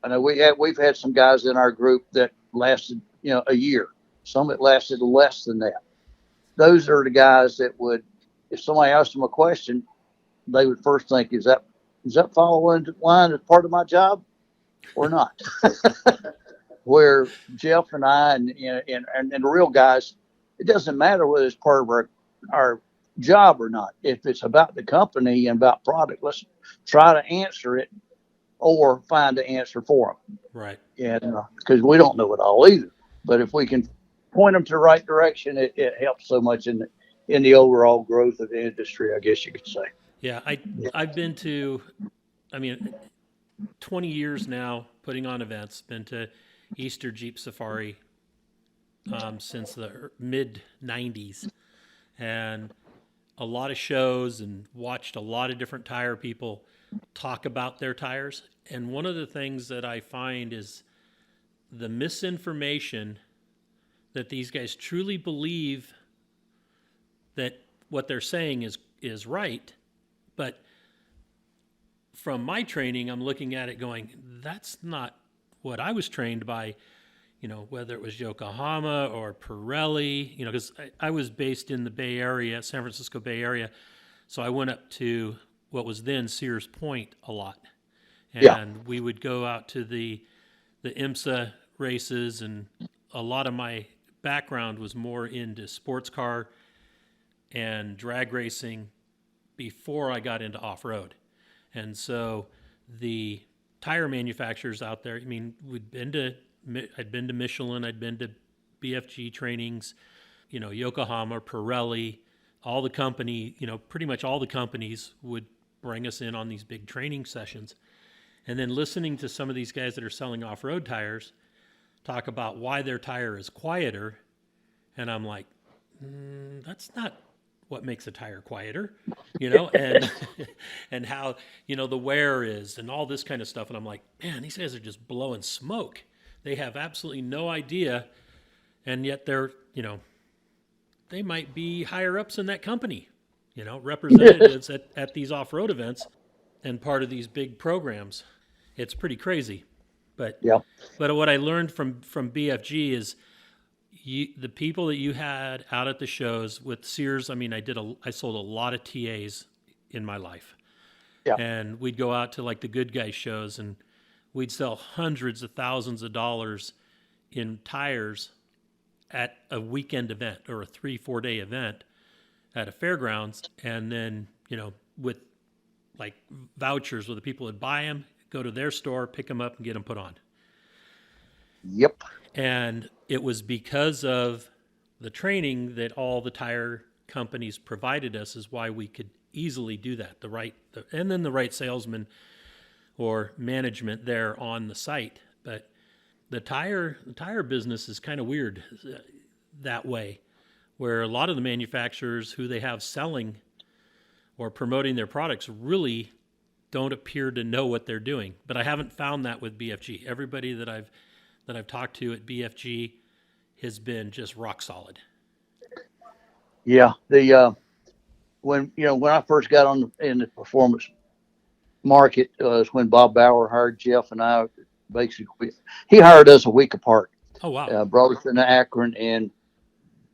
I know we've had some guys in our group that lasted a year, some that lasted less than that. Those are the guys that would, if somebody asked them a question, they would first think, is that following line as part of my job or not? Where Jeff and I and the real guys, it doesn't matter whether it's part of our job or not. If it's about the company and about product, let's try to answer it or find the answer for them. Right. And because we don't know it all either. But if we can point them to the right direction, it helps so much in the overall growth of the industry, I guess you could say. Yeah, I've been to, 20 years now putting on events. Been to Easter Jeep Safari since the mid 90s, and a lot of shows, and watched a lot of different tire people talk about their tires. And one of the things that I find is the misinformation that these guys truly believe that what they're saying is right. But from my training, I'm looking at it going, that's not what I was trained by, whether it was Yokohama or Pirelli, because I was based in the Bay Area, San Francisco Bay Area. So I went up to what was then Sears Point a lot. And we would go out to the IMSA races, and a lot of my background was more into sports car and drag racing before I got into off-road. And so the tire manufacturers out there, I'd been to Michelin, I'd been to BFG trainings, Yokohama, Pirelli, all the company, pretty much all the companies would bring us in on these big training sessions. And then listening to some of these guys that are selling off-road tires talk about why their tire is quieter. And I'm like, that's not what makes a tire quieter, and and how, the wear is and all this kind of stuff. And I'm like, man, these guys are just blowing smoke. They have absolutely no idea. And yet they're, they might be higher ups in that company, representatives at these off-road events and part of these big programs. It's pretty crazy. But what I learned from BFG is the people that you had out at the shows with Sears. I sold a lot of TAs in my life. Yeah. And we'd go out to like the Good Guys shows, and we'd sell hundreds of thousands of dollars in tires at a weekend event or a 3-4 day event at a fairgrounds. And then, with like vouchers where the people would buy them, go to their store, pick them up and get them put on. Yep. And it was because of the training that all the tire companies provided us is why we could easily do that. And then the right salesman or management there on the site. But the tire business is kind of weird that way, where a lot of the manufacturers who they have selling or promoting their products really don't appear to know what they're doing. But I haven't found that with BFG. Everybody that I've talked to at BFG has been just rock solid. Yeah, when I first got in the performance market was when Bob Bauer hired Jeff and I. Basically, he hired us a week apart. Oh wow! Brought us into Akron and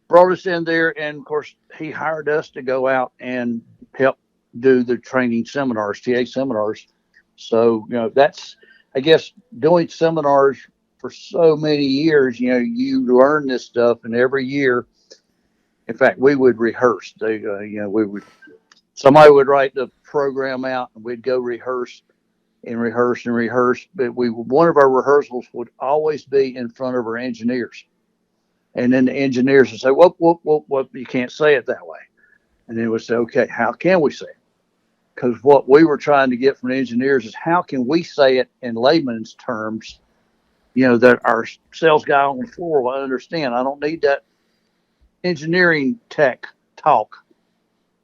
brought us in there, and of course he hired us to go out and help do the training seminars, TA seminars. So that's, I guess, doing seminars for so many years. You learn this stuff, and every year, In fact, we would rehearse. Somebody would write the program out, and we'd go rehearse and rehearse and rehearse. But one of our rehearsals would always be in front of our engineers. And then the engineers would say, whoop, you can't say it that way. And then we'd say, okay, how can we say it? Because what we were trying to get from the engineers is how can we say it in layman's terms, that our sales guy on the floor will understand. I don't need that engineering tech talk.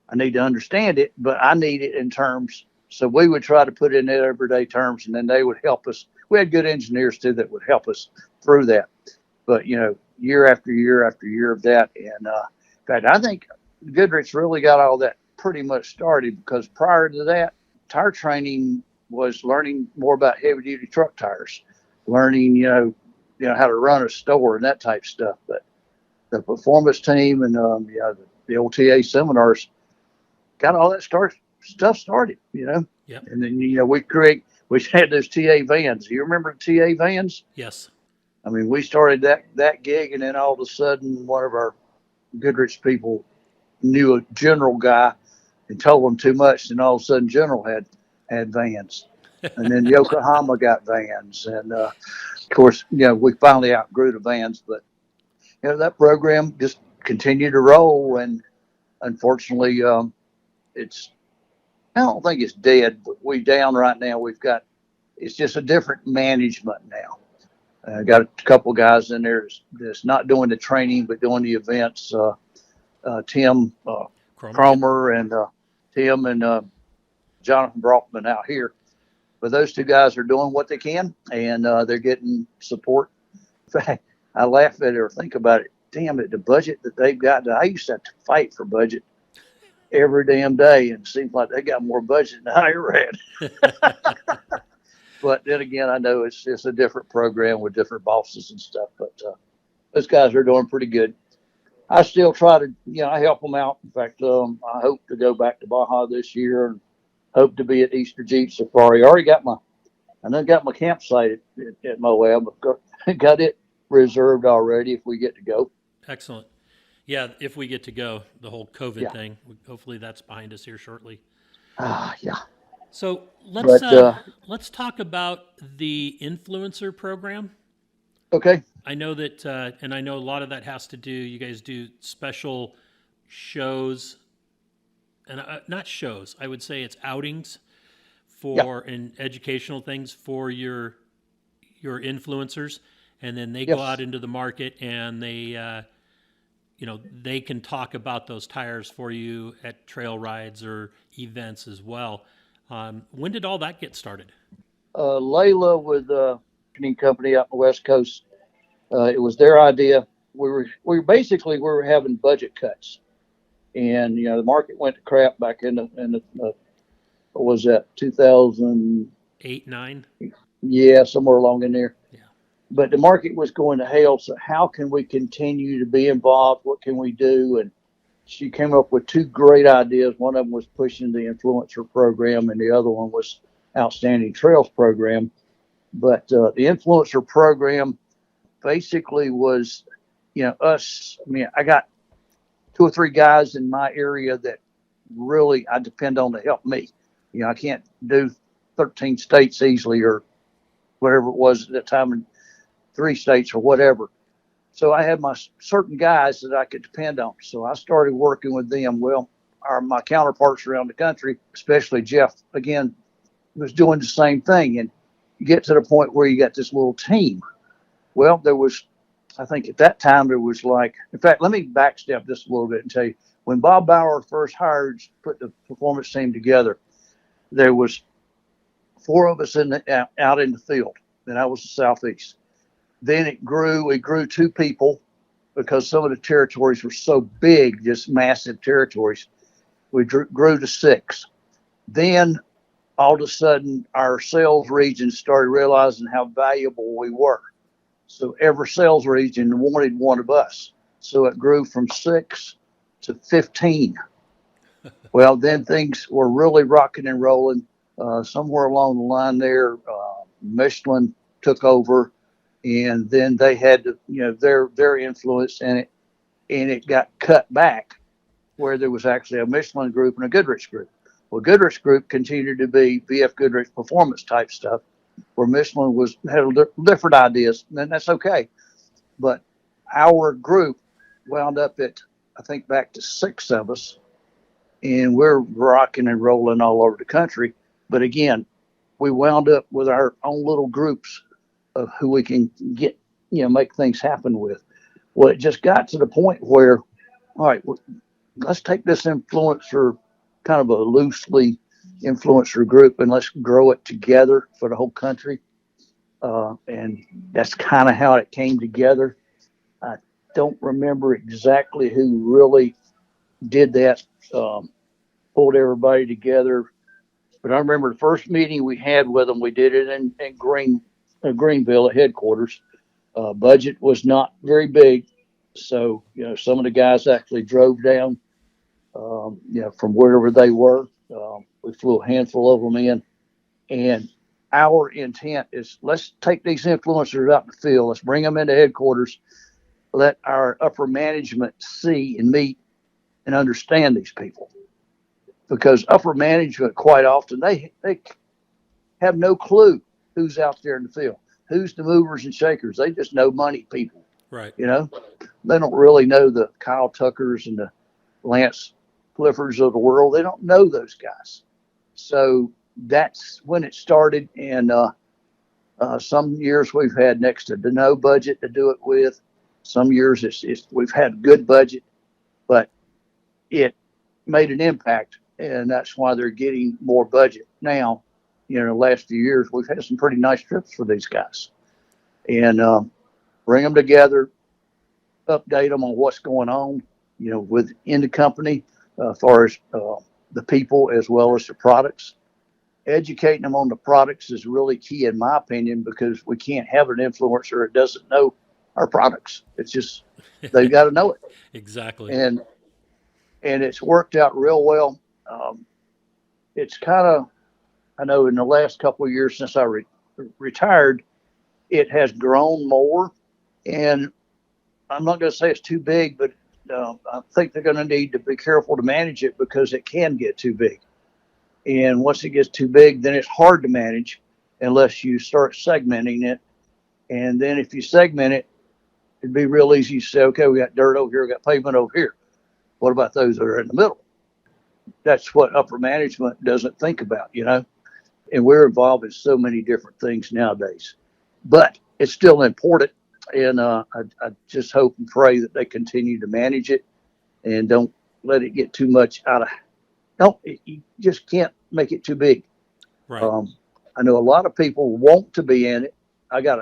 I need to understand it, but I need it in terms. So we would try to put it in everyday terms, and then they would help us. We had good engineers too that would help us through that. But, year after year after year of that. And in fact, I think Goodrich really got all that pretty much started, because prior to that, tire training was learning more about heavy duty truck tires, learning, how to run a store and that type of stuff. But the performance team and, the OTA seminars got all that stuff started, Yep. And then, we had those TA vans. You remember the TA vans? Yes. I mean, we started that gig, and then all of a sudden one of our Goodrich people knew a general guy and told him too much, and all of a sudden General had vans. And then Yokohama got vans. And, of course, we finally outgrew the vans, but, that program just continued to roll. And unfortunately, I don't think it's dead, but we down right now. It's just a different management now. Got a couple guys in there that's not doing the training, but doing the events. Tim Cromer and Tim and Jonathan Brockman out here. But those two guys are doing what they can, and they're getting support. In fact, I laugh at it or think about it. Damn it, the budget that they've got. I used to have to fight for budget every damn day, and it seems like they got more budget than I ever had. But then again, I know it's a different program with different bosses and stuff. But those guys are doing pretty good. I still try to, I help them out. In fact, I hope to go back to Baja this year and hope to be at Easter Jeep Safari. I already got my campsite at Moab. Got it reserved already if we get to go. Excellent. Yeah, if we get to go, the whole COVID thing, hopefully that's behind us here shortly. Yeah. So let's talk about the influencer program. Okay. I know that, and I know a lot of that has to do. You guys do special shows, and not shows. I would say it's outings and educational things for your influencers, and then they go out into the market and they, they can talk about those tires for you at trail rides or events as well. When did all that get started? Layla with a marketing company out on the West Coast. It was their idea. We were having budget cuts, and the market went to crap back in the what was that, 2008, 9? Yeah, somewhere along in there. Yeah. But the market was going to hell. So how can we continue to be involved? What can we do? And she came up with two great ideas. One of them was pushing the influencer program, and the other one was Outstanding Trails program. But the influencer program basically was, us. I mean, I got 2 or 3 guys in my area that really I depend on to help me. I can't do 13 states easily or whatever it was at that time, in 3 states or whatever. So I had my certain guys that I could depend on. So I started working with them. Well, my counterparts around the country, especially Jeff, again, was doing the same thing. And you get to the point where you got this little team. Well, I think at that time there was in fact, let me backstep this a little bit and tell you, when Bob Bauer first put the performance team together, there was 4 of us out in the field, and that was the Southeast. Then it grew 2 people because some of the territories were so big, just massive territories. We grew to 6. Then all of a sudden our sales region started realizing how valuable we were. So every sales region wanted one of us. So it grew from 6 to 15. Well, then things were really rocking and rolling. Somewhere along the line there, Michelin took over, and then they had their influence in it. and it got cut back where there was actually a Michelin group and a Goodrich group. Well, Goodrich group continued to be BFGoodrich Performance type stuff, where Michelin had different ideas, and that's okay. But our group wound up at, I think, back to 6 of us, and we're rocking and rolling all over the country. But again, we wound up with our own little groups of who we can get, make things happen with. Well, it just got to the point where, all right, let's take this influencer, kind of a loosely influencer group, and let's grow it together for the whole country. And that's kind of how it came together. I don't remember exactly who really did that, pulled everybody together. But I remember the first meeting we had with them, we did it in Greenville at headquarters. Budget was not very big. So, some of the guys actually drove down, from wherever they were. We flew a handful of them in. And our intent is, let's take these influencers out in the field. Let's bring them into headquarters. Let our upper management see and meet and understand these people. Because upper management, quite often, they have no clue who's out there in the field, who's the movers and shakers. They just know money people. Right. They don't really know the Kyle Tuckers and the Lance Cliffords of the world. They don't know those guys. So that's when it started. And some years we've had next to no budget to do it with. Some years we've had good budget, but it made an impact. And that's why they're getting more budget now. The last few years, we've had some pretty nice trips for these guys. And bring them together, update them on what's going on, within the company, as far as the people as well as the products. Educating them on the products is really key, in my opinion, because we can't have an influencer that doesn't know our products. It's just, they've got to know it. Exactly. And it's worked out real well. It's kind of, I know in the last couple of years since I retired, it has grown more. And I'm not going to say it's too big, but I think they're going to need to be careful to manage it, because it can get too big. And once it gets too big, then it's hard to manage unless you start segmenting it. And then if you segment it, it'd be real easy to say, okay, we got dirt over here, we got pavement over here. What about those that are in the middle? That's what upper management doesn't think about, and we're involved in so many different things nowadays, but it's still important. And I just hope and pray that they continue to manage it and don't let it get too much you just can't make it too big. Right. I know a lot of people want to be in it. I got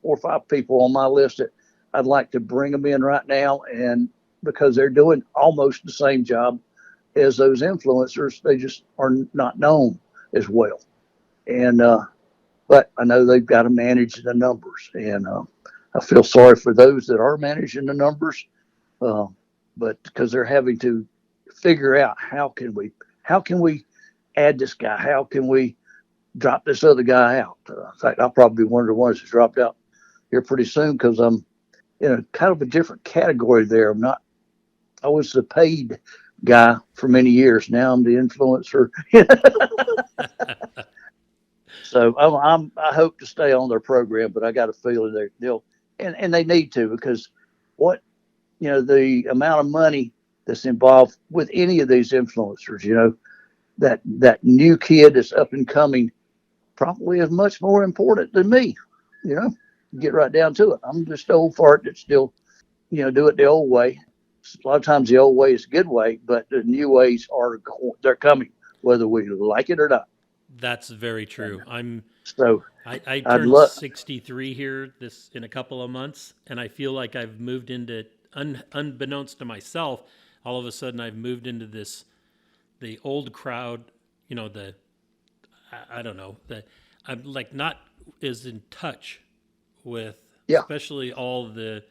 4 or 5 people on my list that I'd like to bring them in right now. And because they're doing almost the same job as those influencers, they just are not known as well. And, but I know they've got to manage the numbers, and I feel sorry for those that are managing the numbers, but because they're having to figure out how can we add this guy? How can we drop this other guy out? In fact, I'll probably be one of the ones that's dropped out here pretty soon, because I'm in kind of a different category there. I was the paid guy for many years. Now I'm the influencer. So I hope to stay on their program, but I got a feeling they'll and they need to, because the amount of money that's involved with any of these influencers, that new kid that's up and coming probably is much more important than me. Get right down to it. I'm just old fart that still, do it the old way. A lot of times the old way is a good way, but the new ways they're coming, whether we like it or not. That's very true. I I'd turned 63 here in a couple of months, and I feel like I've moved into, unbeknownst to myself, all of a sudden I've moved into the old crowd, I don't know, that I'm like not as in touch with, especially all the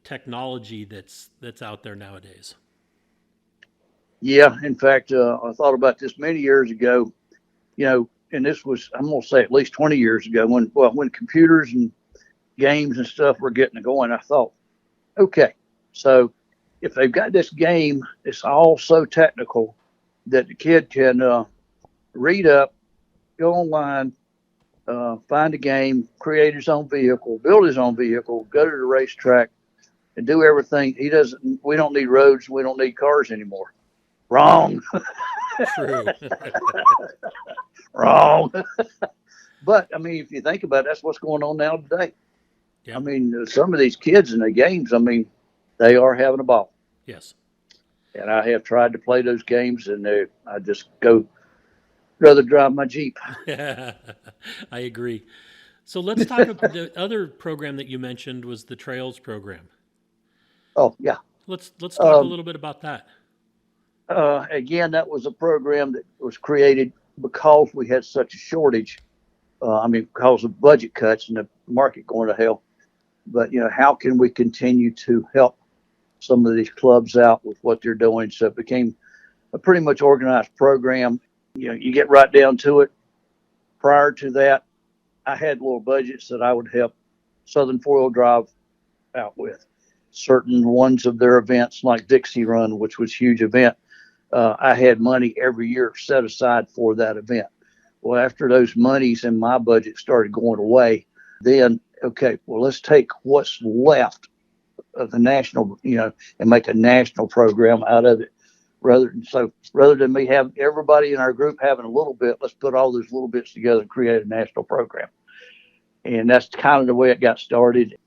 technology that's out there nowadays. Yeah, in fact, I thought about this many years ago, and this was, I'm going to say at least 20 years ago, when computers and games and stuff were getting going. I thought, okay, So if they've got this game, it's all so technical that the kid can read up, go online, find a game, create his own vehicle, build his own vehicle, go to the racetrack, and do everything. We don't need roads. We don't need cars anymore. Wrong. True. Wrong. But I mean, if you think about it, that's what's going on now today. Yep. I mean, some of these kids in the games, I mean, they are having a ball. Yes. And I have tried to play those games, and I just rather drive my Jeep. I agree. So let's talk about the other program that you mentioned was the Trails program. Oh, yeah. Let's talk a little bit about that. Again, that was a program that was created because we had such a shortage. Because of budget cuts and the market going to hell. But, how can we continue to help some of these clubs out with what they're doing? So it became a pretty much organized program. You get right down to it. Prior to that, I had little budgets that I would help Southern Four-Wheel Drive out with. Certain ones of their events, like Dixie Run, which was a huge event, I had money every year set aside for that event. Well, after those monies in my budget started going away, then, okay, well, let's take what's left of the national, and make a national program out of it. Rather than me having everybody in our group having a little bit, let's put all those little bits together and create a national program. And that's kind of the way it got started.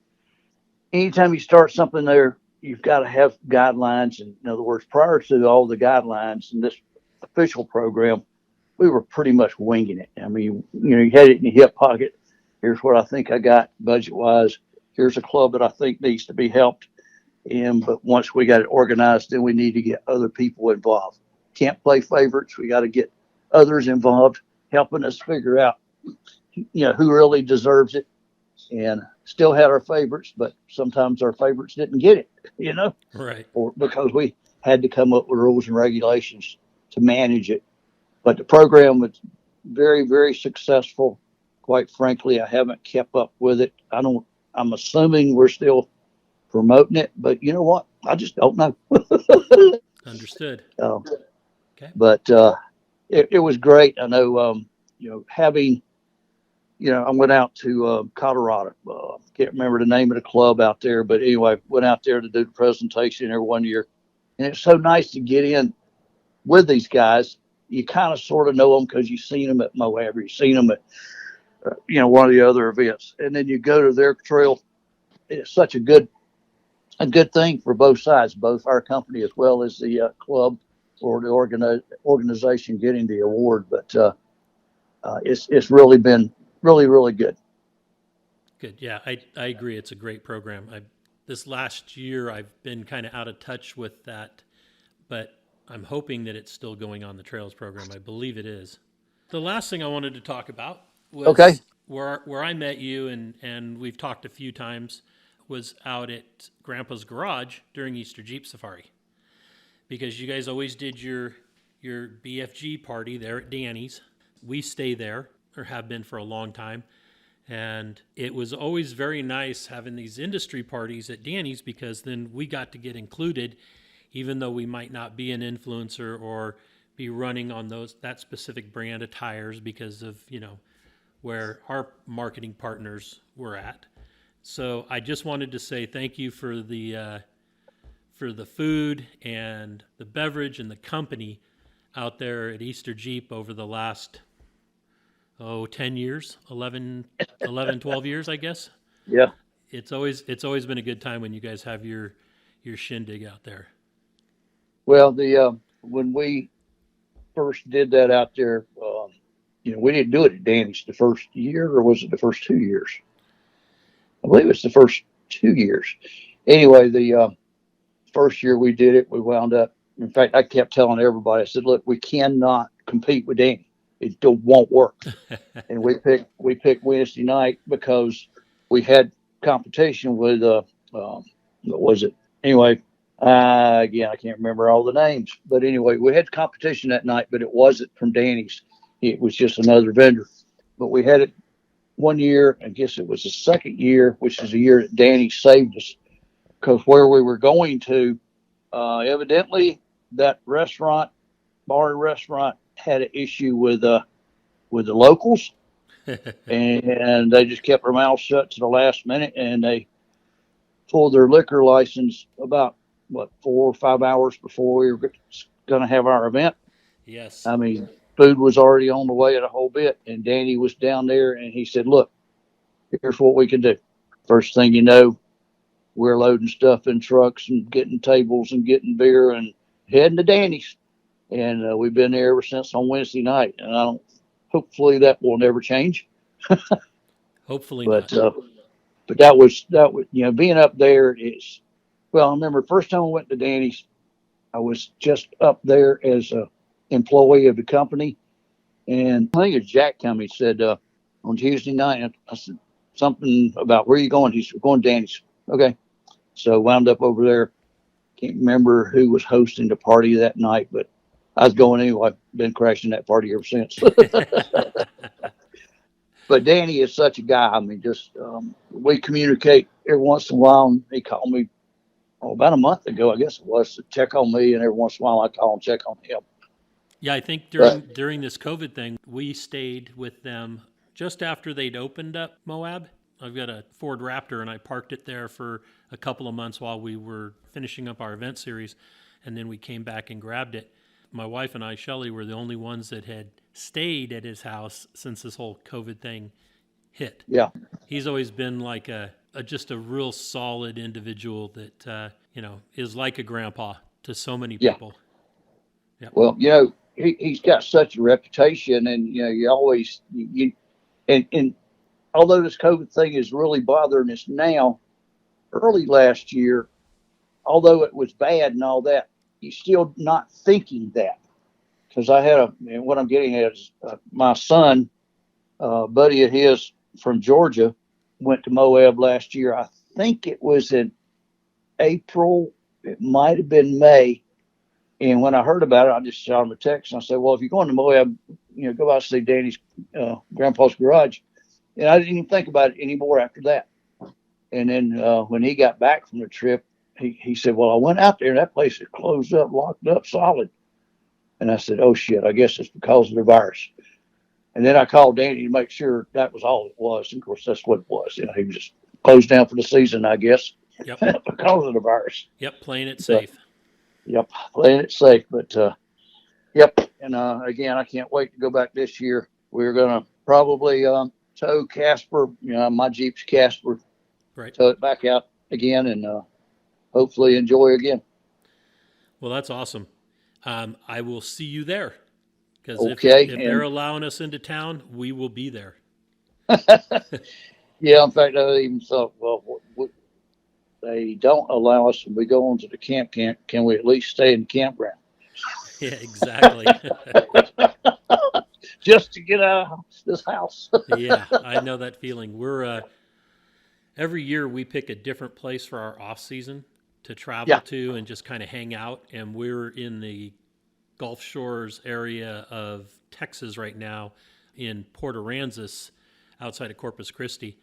Anytime you start something there, you've got to have guidelines. And in other words, prior to all the guidelines in this official program, we were pretty much winging it. I mean, you had it in your hip pocket. Here's what I think I got budget-wise. Here's a club that I think needs to be helped. But once we got it organized, then we need to get other people involved. Can't play favorites. We got to get others involved, helping us figure out, who really deserves it. And still had our favorites, but sometimes our favorites didn't get it, Right. Or because we had to come up with rules and regulations to manage it. But the program was very, very successful. Quite frankly, I haven't kept up with it. I'm assuming we're still promoting it, but you know what? I just don't know. Understood. Okay. But it was great. I know, I went out to Colorado. Can't remember the name of the club out there, but anyway, went out there to do the presentation every 1 year. And it's so nice to get in with these guys. You kind of sort of know them because you've seen them at Moab, or you've seen them at, one of the other events. And then you go to their trail. It's such a good thing for both sides, both our company as well as the club or the organization getting the award. But it's really been really, really good. Good. Yeah, I agree. It's a great program. This last year, I've been kind of out of touch with that, but I'm hoping that it's still going on, the Trails program. I believe it is. The last thing I wanted to talk about was where I met you, and we've talked a few times, was out at Grandpa's garage during Easter Jeep Safari, because you guys always did your BFG party there at Danny's. We stay there, or have been for a long time, and it was always very nice having these industry parties at Danny's, because then we got to get included, even though we might not be an influencer or be running on that specific brand of tires because of, where our marketing partners were at. So I just wanted to say thank you for the food and the beverage and the company out there at Easter Jeep over the last 10 years, 11, 12 years, I guess. Yeah. It's always been a good time when you guys have your shindig out there. Well, when we first did that out there, we didn't do it at Danny's the first year, or was it the first 2 years? I believe it's the first 2 years. Anyway, the first year we did it, we wound up. In fact, I kept telling everybody, I said, "Look, we cannot compete with Danny. It won't work." And we picked Wednesday night because we had competition with what was it? Anyway. Again, I can't remember all the names, but anyway, we had competition that night, but it wasn't from Danny's. It was just another vendor. But we had it 1 year. I guess it was the second year, which is the year that Danny saved us, because where we were going to, evidently that bar and restaurant had an issue with the locals, and they just kept their mouths shut to the last minute, and they pulled their liquor license about 4 or 5 hours before we were going to have our event. Yes. I mean, food was already on the way at a whole bit, and Danny was down there, and he said, "Look, here's what we can do." First thing you know, we're loading stuff in trucks and getting tables and getting beer and heading to Danny's. And we've been there ever since on Wednesday night. And hopefully that will never change. Hopefully but, not. But that was, being up there is, well, I remember the first time I went to Danny's, I was just up there as a employee of the company. And I think it's Jack Cummings said on Tuesday night, I said something about, "Where are you going?" He said, "We're going to Danny's." Okay. So wound up over there. Can't remember who was hosting the party that night, but I was going anyway. Been crashing that party ever since. But Danny is such a guy. I mean, just we communicate every once in a while. And he called me about a month ago, I guess it was, to check on me, and every once in a while I call and check on him. Yeah, I think during this COVID thing, we stayed with them just after they'd opened up Moab. I've got a Ford Raptor, and I parked it there for a couple of months while we were finishing up our event series, and then we came back and grabbed it. My wife and I, Shelley, were the only ones that had stayed at his house since this whole COVID thing hit. Yeah. He's always been like just a real solid individual that, is like a grandpa to so many people. Yeah. Well, he's got such a reputation, and, you always, and although this COVID thing is really bothering us now, early last year, although it was bad and all that, he's still not thinking that. Because and what I'm getting at is my son, buddy of his from Georgia, went to Moab last year. I think it was in April. It might have been May. And when I heard about it, I just shot him a text and I said, "Well, if you're going to Moab, go out and see Danny's grandpa's garage." And I didn't even think about it anymore after that. And then when he got back from the trip, he said, "Well, I went out there and that place is closed up, locked up, solid." And I said, "Oh, shit, I guess it's because of the virus." And then I called Danny to make sure that was all it was. And of course, that's what it was. He was just closed down for the season, I guess, because of the virus. Yep, playing it safe. Yep, playing it safe. But, yep. And again, I can't wait to go back this year. We're going to probably tow Casper, my Jeep's Casper, right. Tow it back out again and hopefully enjoy again. Well, that's awesome. I will see you there. Because if they're allowing us into town, we will be there. Yeah, in fact, I even thought, well, they don't allow us when we go onto the camp. Can we at least stay in the campground? Yeah, exactly. Just to get out of this house. Yeah, I know that feeling. We're every year we pick a different place for our off season to travel to and just kind of hang out. And we're in the Gulf Shores area of Texas right now in Port Aransas outside of Corpus Christi.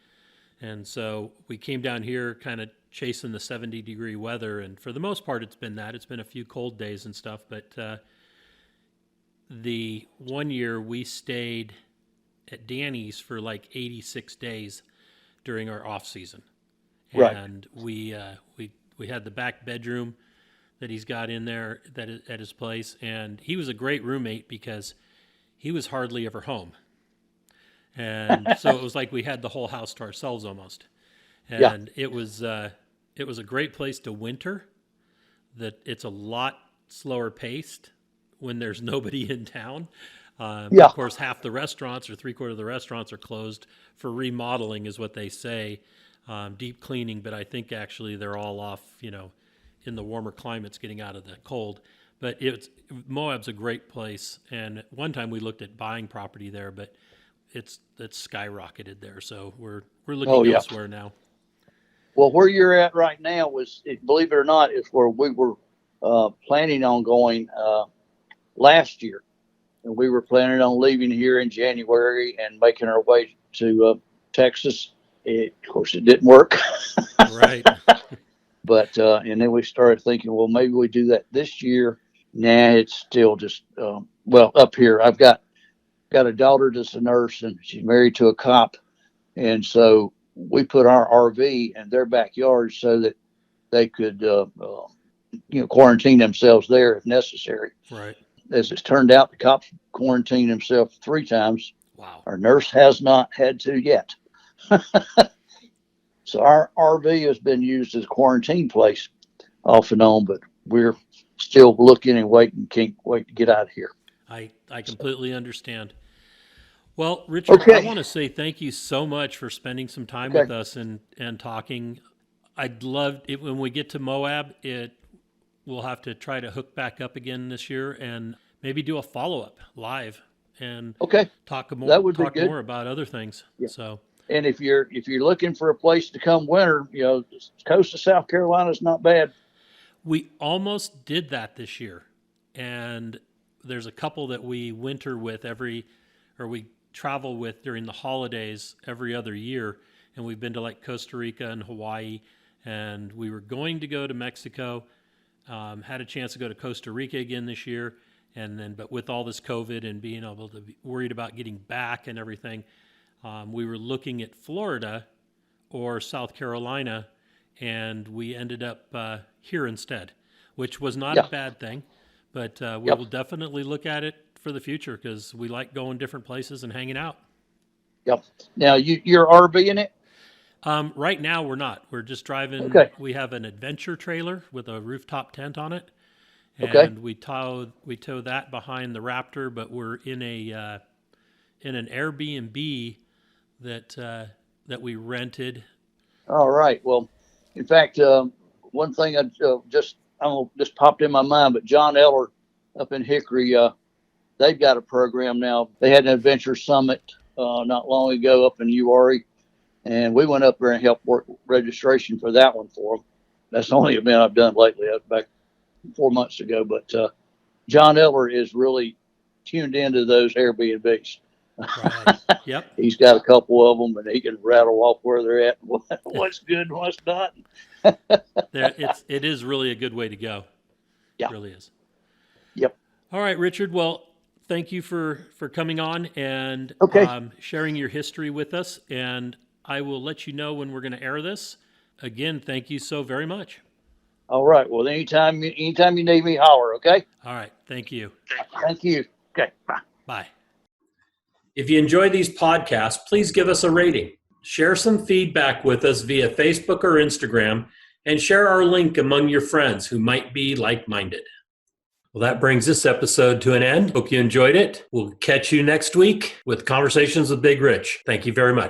And so we came down here kind of chasing the 70-degree weather. And for the most part, it's been that. It's been a few cold days and stuff. But the one year we stayed at Danny's for like 86 days during our off season. And we had the back bedroom that he's got in there at his place. And he was a great roommate because he was hardly ever home. And so it was like we had the whole house to ourselves almost. And it was a great place to winter. That it's a lot slower paced when there's nobody in town. Of course, half the restaurants or 3/4 of the restaurants are closed for remodeling is what they say. Deep cleaning, but I think actually they're all off, in the warmer climates getting out of the cold. But Moab's a great place. And one time we looked at buying property there, but it's skyrocketed there. So we're looking elsewhere now. Well, where you're at right now believe it or not, is where we were planning on going last year. And we were planning on leaving here in January and making our way to Texas. Of course, it didn't work. Right. But and then we started thinking, well, maybe we do that this year. Nah, it's still just well, up here. I've got a daughter that's a nurse, and she's married to a cop, and so we put our RV in their backyard so that they could quarantine themselves there if necessary. Right. As it's turned out, the cop quarantined himself 3 times. Wow. Our nurse has not had to yet. So our RV has been used as a quarantine place off and on, but we're still looking and waiting. Can't wait to get out of here. I completely understand. Well, Richard, Okay. I want to say thank you so much for spending some time with us and talking. I'd love it when we get to Moab. We'll have to try to hook back up again this year and maybe do a follow-up live and talk more about other things. Yeah. So. And if you're looking for a place to come winter, the coast of South Carolina is not bad. We almost did that this year, and there's a couple that we winter with we travel with during the holidays every other year, and we've been to like Costa Rica and Hawaii, and we were going to go to Mexico, had a chance to go to Costa Rica again this year, but with all this COVID and being able to be worried about getting back and everything, we were looking at Florida or South Carolina, and we ended up here instead, which was not a bad thing, but we will definitely look at it for the future because we like going different places and hanging out. Yep. Now, you're RVing it? Right now, we're not. We're just driving. Okay. We have an adventure trailer with a rooftop tent on it, and we tow that behind the Raptor, but we're in an Airbnb that we rented. All right. Well, in fact, one thing I just popped in my mind, but John Eller up in Hickory, they've got a program now. They had an adventure summit not long ago up in Uwharrie, and we went up there and helped work registration for that one for them. That's the only event I've done lately. That was back 4 months ago. But John Eller is really tuned into those Airbnbs. Right. Yep. He's got a couple of them, and he can rattle off where they're at, what's good and what's not. It is really a good way to go. Yeah. It really is. Yep. All right, Richard. Well, thank you for coming on and sharing your history with us. And I will let you know when we're going to air this. Again, thank you so very much. All right. Well, anytime you need me, holler, okay? All right. Thank you. Thank you. Okay. Bye. Bye. If you enjoy these podcasts, please give us a rating. Share some feedback with us via Facebook or Instagram, and share our link among your friends who might be like-minded. Well, that brings this episode to an end. Hope you enjoyed it. We'll catch you next week with Conversations with Big Rich. Thank you very much.